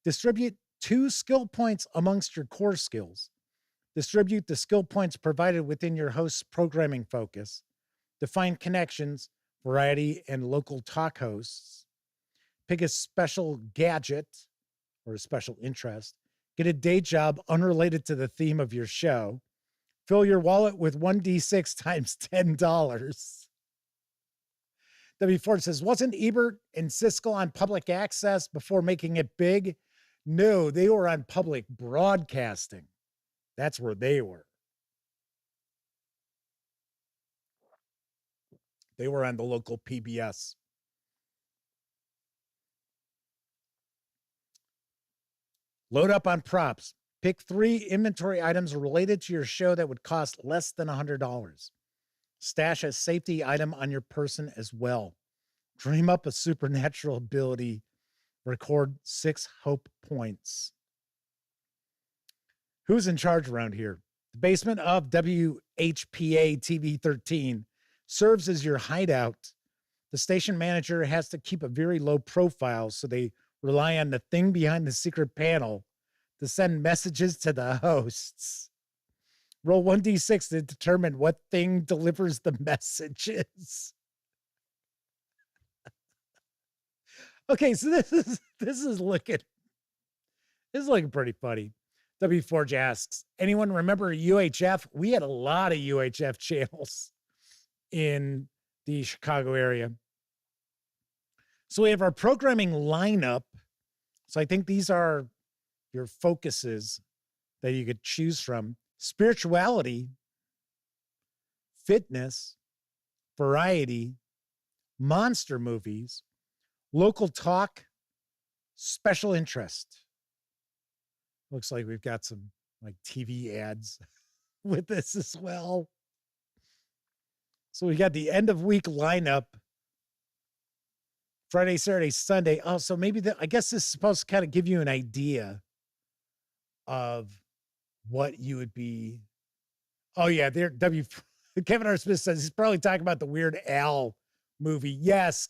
Distribute 2 skill points amongst your core skills. Distribute the skill points provided within your host's programming focus. Define connections, variety, and local talk hosts. Pick a special gadget or a special interest. Get a day job unrelated to the theme of your show. Fill your wallet with 1d6 times $10. W. Ford says, wasn't Ebert and Siskel on public access before making it big? No, they were on public broadcasting. That's where they were. They were on the local PBS. Load up on props. Pick 3 inventory items related to your show that would cost less than $100. Stash a safety item on your person as well. Dream up a supernatural ability. Record 6 hope points. Who's in charge around here? The basement of WHPA TV 13 serves as your hideout. The station manager has to keep a very low profile, so they rely on the thing behind the secret panel to send messages to the hosts. Roll 1d6 to determine what thing delivers the messages. Okay, so this is looking pretty funny. W Forge asks, anyone remember UHF? We had a lot of UHF channels in the Chicago area. So we have our programming lineup. So I think these are your focuses that you could choose from: spirituality, fitness, variety, monster movies, local talk, special interest. Looks like we've got some like TV ads with this as well. So we got the end of week lineup. Friday, Saturday, Sunday. Oh, so maybe I guess this is supposed to kind of give you an idea of what you would be. Oh yeah, there. Kevin R. Smith says he's probably talking about the Weird Al movie. Yes,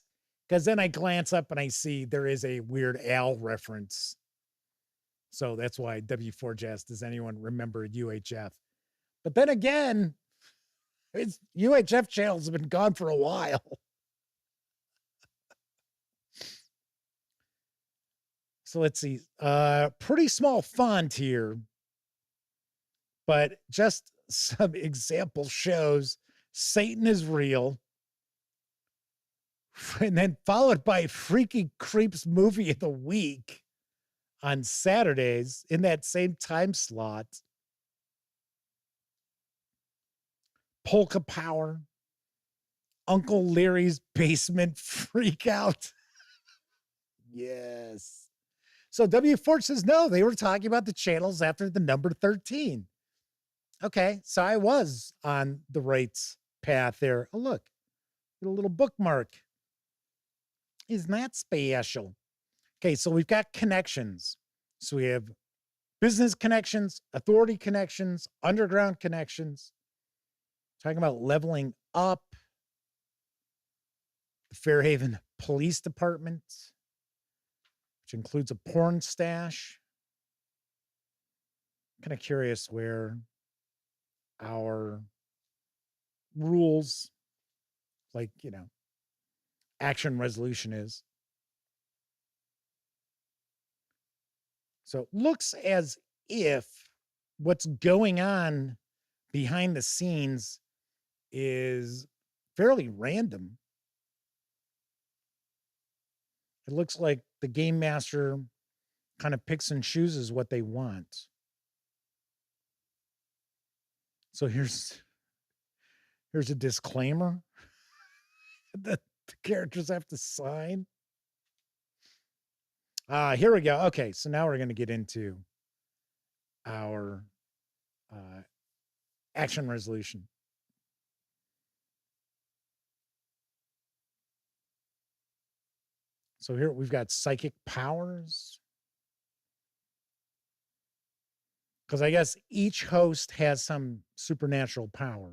because then I glance up and I see there is a Weird Al reference. So that's why W4 asked, does anyone remember UHF? But then again, it's UHF channels have been gone for a while. So let's see, pretty small font here, but just some example shows Satan is Real. And then followed by Freaky Creeps Movie of the Week on Saturdays in that same time slot. Polka Power, Uncle Larry's Basement Freakout. Yes. So W4 says, no, they were talking about the channels after the number 13. Okay, so I was on the right path there. Oh, look, get a little bookmark. Isn't that special? Okay, so we've got connections. So we have business connections, authority connections, underground connections. Talking about leveling up. The Fairhaven Police Department, which includes a porn stash. Kind of curious where our rules, like, action resolution is. So it looks as if what's going on behind the scenes is fairly random. It looks like the game master kind of picks and chooses what they want. So here's a disclaimer that the characters have to sign. Here we go. Okay, so now we're going to get into our action resolution. So here we've got psychic powers. Because I guess each host has some supernatural power.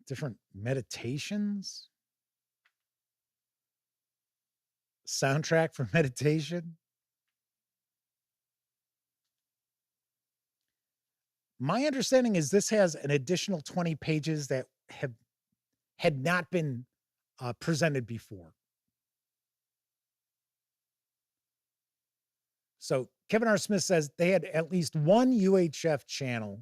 Different meditations. Soundtrack for meditation. My understanding is this has an additional 20 pages that had not been presented before. So Kevin R. Smith says they had at least one UHF channel,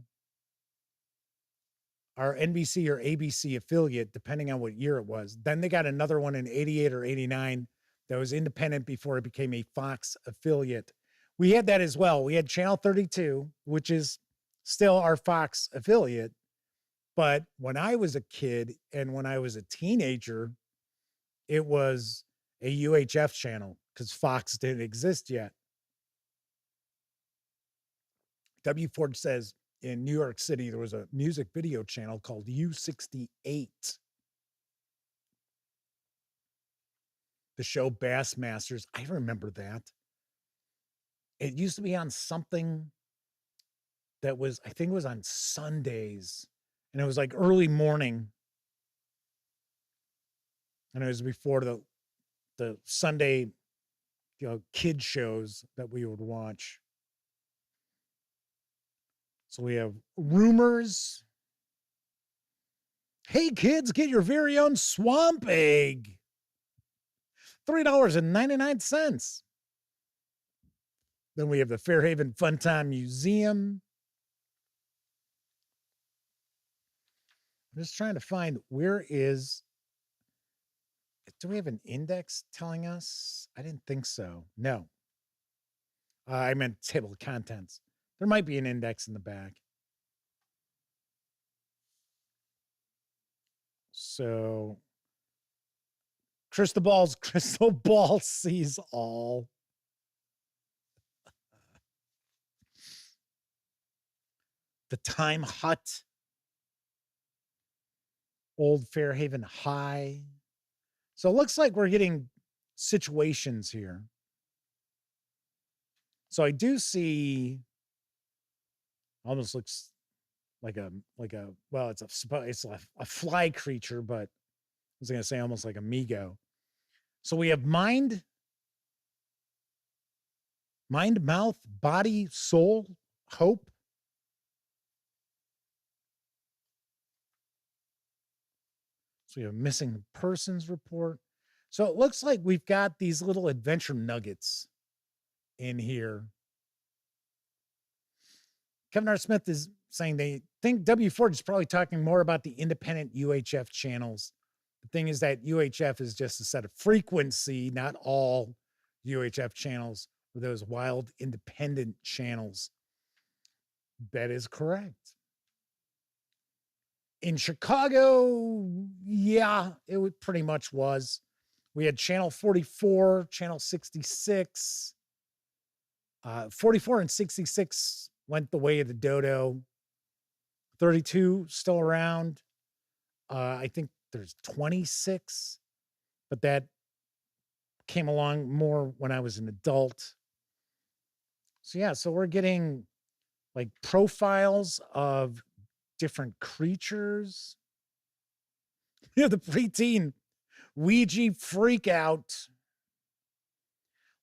our NBC or ABC affiliate, depending on what year it was. Then they got another one in 88 or 89 that was independent before it became a Fox affiliate. We had that as well. We had Channel 32, which is still our Fox affiliate. But when I was a kid and when I was a teenager, it was a UHF channel because Fox didn't exist yet. W. Ford says in New York City, there was a music video channel called U68. The show Bassmasters. I remember that. It used to be on something that was, I think it was on Sundays. And it was like early morning. And it was before the Sunday, kid shows that we would watch. So we have rumors. Hey kids, get your very own swamp egg. $3.99. Then we have the Fairhaven Funtime Museum. I'm just trying to find do we have an index telling us? I didn't think so. No. I meant table of contents. There might be an index in the back. So crystal ball sees all. The Time Hut. Old Fairhaven High. So it looks like we're getting situations here. So I do see, almost looks like a well, it's a fly creature, but I was going to say almost like a Migo. So we have mind, mouth, body, soul, hope. So we have missing persons report. So it looks like we've got these little adventure nuggets in here. Kevin R. Smith is saying they think W4 is probably talking more about the independent UHF channels. The thing is that UHF is just a set of frequency, not all UHF channels are those wild independent channels. That is correct. In Chicago, yeah, it pretty much was. We had channel 44, channel 66. 44 and 66 went the way of the dodo. 32 still around. I think there's 26, but that came along more when I was an adult. So yeah, so we're getting like profiles of different creatures. Yeah, the preteen Ouija freak out.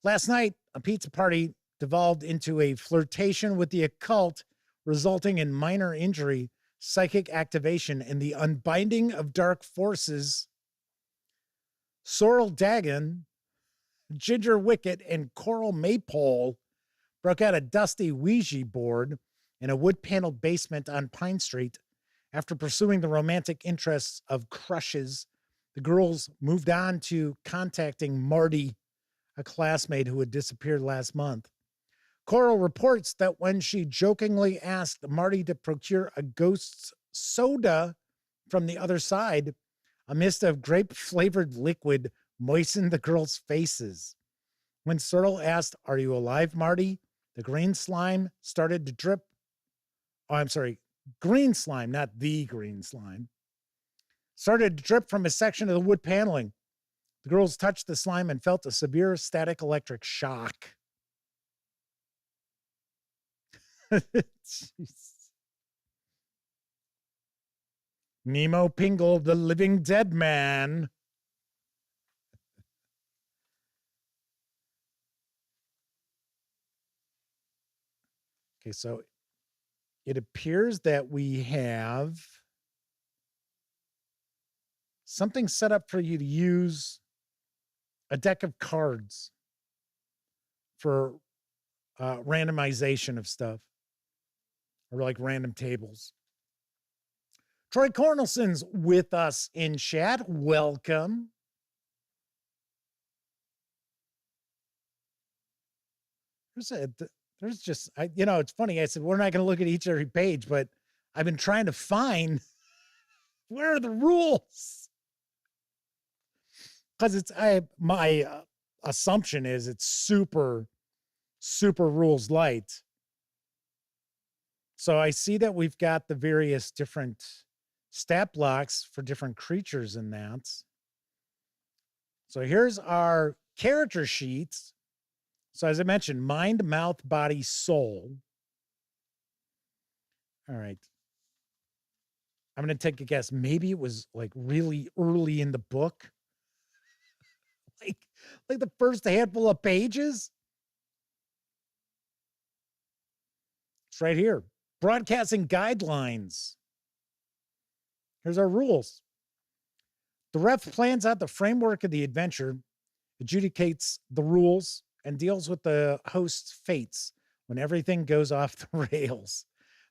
Last night, a pizza party devolved into a flirtation with the occult, resulting in minor injury, psychic activation, and the unbinding of dark forces. Sorrel Dagon, Ginger Wicket, and Coral Maypole broke out a dusty Ouija board in a wood-paneled basement on Pine Street. After pursuing the romantic interests of crushes, the girls moved on to contacting Marty, a classmate who had disappeared last month. Coral reports that when she jokingly asked Marty to procure a ghost's soda from the other side, a mist of grape-flavored liquid moistened the girls' faces. When Sorrel asked, "Are you alive, Marty?" the green slime started to drip. Oh, I'm sorry, green slime, not the green slime. Started to drip from a section of the wood paneling. The girls touched the slime and felt a severe static electric shock. Nemo Pingle, the living dead man. Okay, so it appears that we have something set up for you to use a deck of cards for randomization of stuff, or like random tables. Troy Cornelson's with us in chat. Welcome. There's just, it's funny. I said, we're not going to look at each every page, but I've been trying to find where are the rules? Because my assumption is it's super, super rules light. So I see that we've got the various different stat blocks for different creatures in that. So here's our character sheets. So as I mentioned, mind, mouth, body, soul. All right. I'm going to take a guess. Maybe it was like really early in the book. Like the first handful of pages. It's right here. Broadcasting guidelines. Here's our rules. The ref plans out the framework of the adventure, adjudicates the rules, and deals with the host's fates when everything goes off the rails.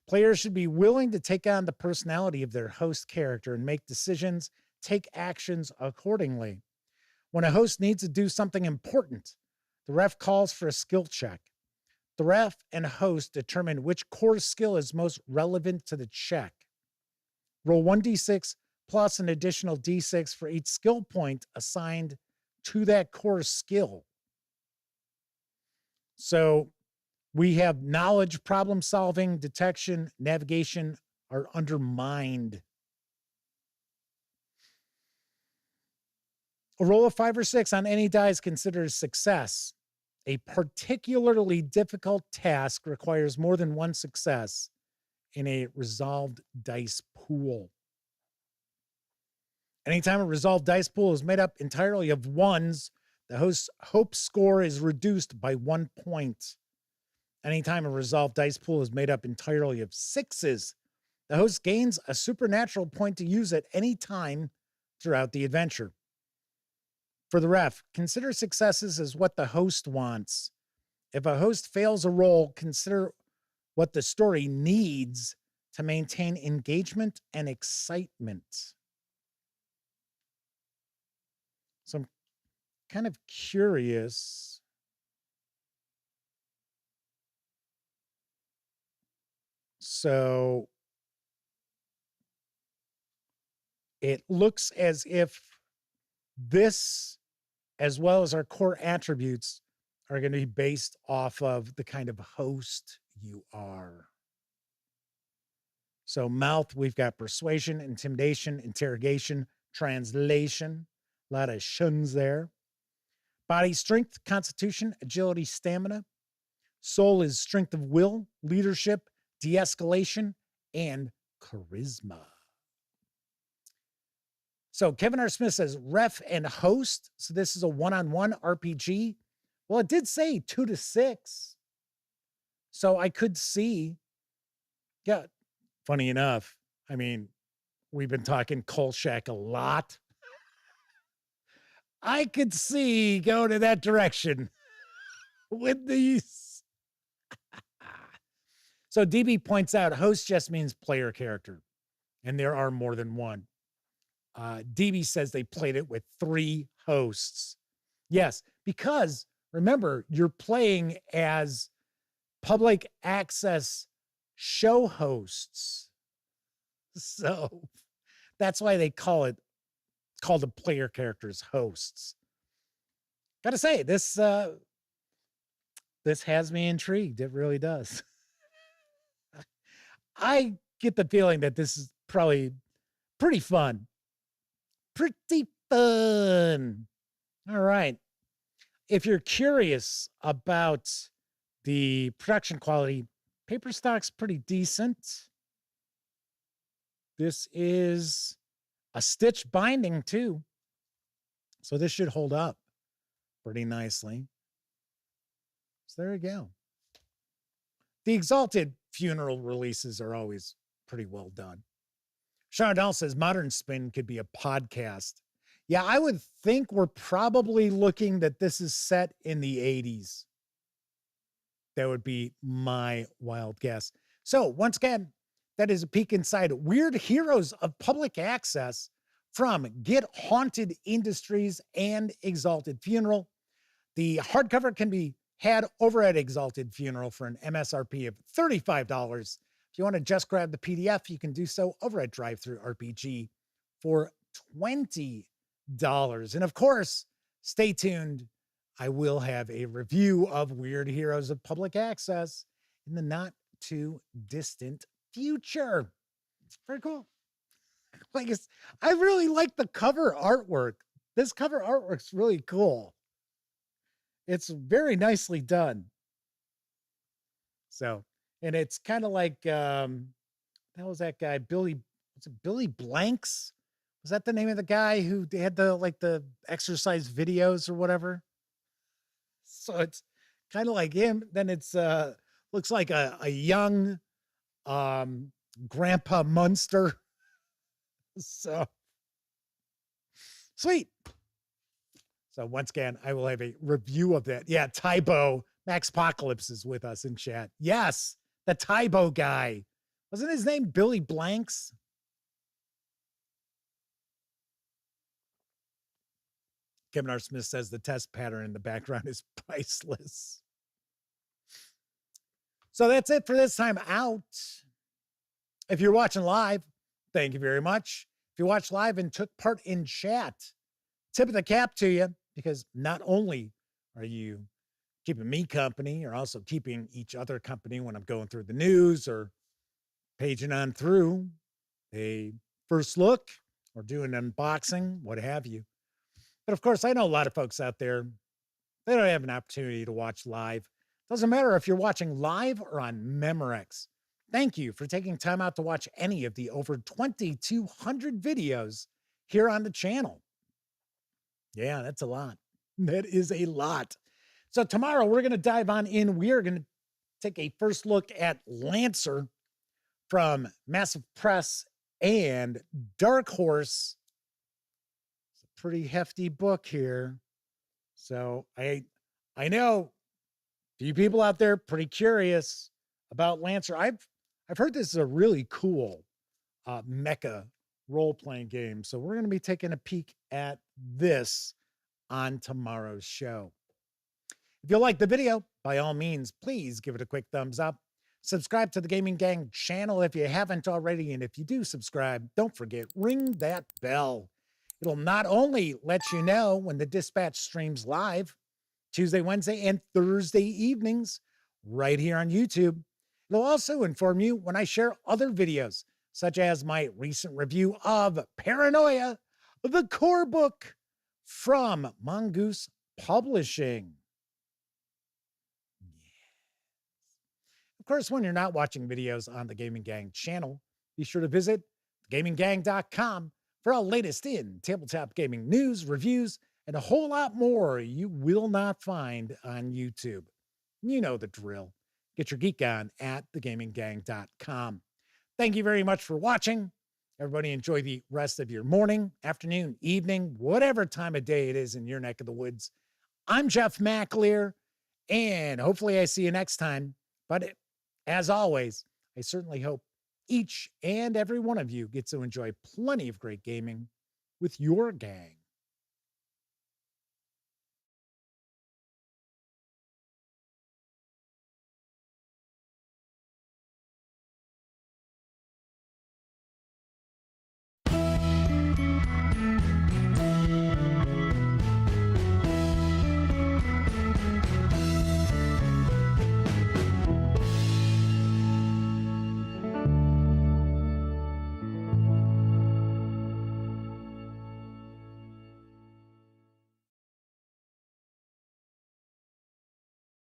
Players should be willing to take on the personality of their host character and make decisions, take actions accordingly. When a host needs to do something important, the ref calls for a skill check. The ref and host determine which core skill is most relevant to the check. Roll 1d6 plus an additional d6 for each skill point assigned to that core skill. So we have knowledge, problem solving, detection, navigation are undermined. A roll of 5 or 6 on any die is considered a success. A particularly difficult task requires more than one success in a resolved dice pool. Anytime a resolved dice pool is made up entirely of ones, the host's hope score is reduced by 1 point. Anytime a resolved dice pool is made up entirely of 6s, the host gains a supernatural point to use at any time throughout the adventure. For the ref, consider successes as what the host wants. If a host fails a roll, consider what the story needs to maintain engagement and excitement. So I'm kind of curious. So it looks as if this, as well as our core attributes, are going to be based off of the kind of host you are. So mouth, we've got persuasion, intimidation, interrogation, translation, a lot of shuns there. Body strength, constitution, agility, stamina. Soul is strength of will, leadership, de-escalation, and charisma. So Kevin R. Smith says ref and host. So this is a one-on-one RPG. Well, it did say 2 to 6. So I could see, yeah, funny enough, I mean, we've been talking Kolchak a lot. I could see going in that direction with these. So DB points out host just means player character, and there are more than one. DB says they played it with 3 hosts. Yes, because remember, you're playing as public access show hosts. So that's why they call it called the player characters hosts. Gotta say, this has me intrigued. It really does. I get the feeling that this is probably pretty fun. Pretty fun. All right. If you're curious about the production quality, paper stock's pretty decent. This is a stitch binding too. So this should hold up pretty nicely. So there you go. The Exalted Funeral releases are always pretty well done. Sean Dahl says modern spin could be a podcast. Yeah, I would think we're probably looking that this is set in the 80s. That would be my wild guess. So once again, that is a peek inside Weird Heroes of Public Access from Get Haunted Industries and Exalted Funeral. The hardcover can be had over at Exalted Funeral for an MSRP of $35. If you want to just grab the PDF, you can do so over at DriveThruRPG for $20. And of course, stay tuned. I will have a review of Weird Heroes of Public Access in the not too distant future. Very cool. I really like the cover artwork. This cover artwork's really cool. It's very nicely done. So, and it's kind of like, that was that guy, Billy, was it Billy Blanks? Was that the name of the guy who had the exercise videos or whatever? So it's kind of like him. Then it's looks like a young Grandpa Munster. So sweet. So once again, I will have a review of that. Yeah, Tybo. Max Apocalypse is with us in chat. Yes, the Tybo guy. Wasn't his name Billy Blanks? Kevin R. Smith says the test pattern in the background is priceless. So that's it for this time out. If you're watching live, thank you very much. If you watched live and took part in chat, tip of the cap to you, because not only are you keeping me company, you're also keeping each other company when I'm going through the news or paging on through a first look or doing an unboxing, what have you. But of course, I know a lot of folks out there, they don't have an opportunity to watch live. Doesn't matter if you're watching live or on Memorex. Thank you for taking time out to watch any of the over 2,200 videos here on the channel. Yeah, that's a lot. That is a lot. So tomorrow we're going to dive on in. We are going to take a first look at Lancer from Massive Press and Dark Horse. It's a pretty hefty book here. So I know a few people out there pretty curious about Lancer. I've heard this is a really cool mecha role-playing game. So we're going to be taking a peek at this on tomorrow's show. If you like the video, by all means, please give it a quick thumbs up. Subscribe to the Gaming Gang channel if you haven't already. And if you do subscribe, don't forget, ring that bell. It'll not only let you know when the Dispatch streams live, Tuesday, Wednesday, and Thursday evenings, right here on YouTube. It'll also inform you when I share other videos, such as my recent review of Paranoia, the core book from Mongoose Publishing. Of course, when you're not watching videos on the Gaming Gang channel, be sure to visit gaminggang.com for our latest in tabletop gaming news, reviews, and a whole lot more you will not find on YouTube. You know the drill. Get your geek on at thegaminggang.com. Thank you very much for watching. Everybody enjoy the rest of your morning, afternoon, evening, whatever time of day it is in your neck of the woods. I'm Jeff McAleer, and hopefully I see you next time. But as always, I certainly hope each and every one of you gets to enjoy plenty of great gaming with your gang.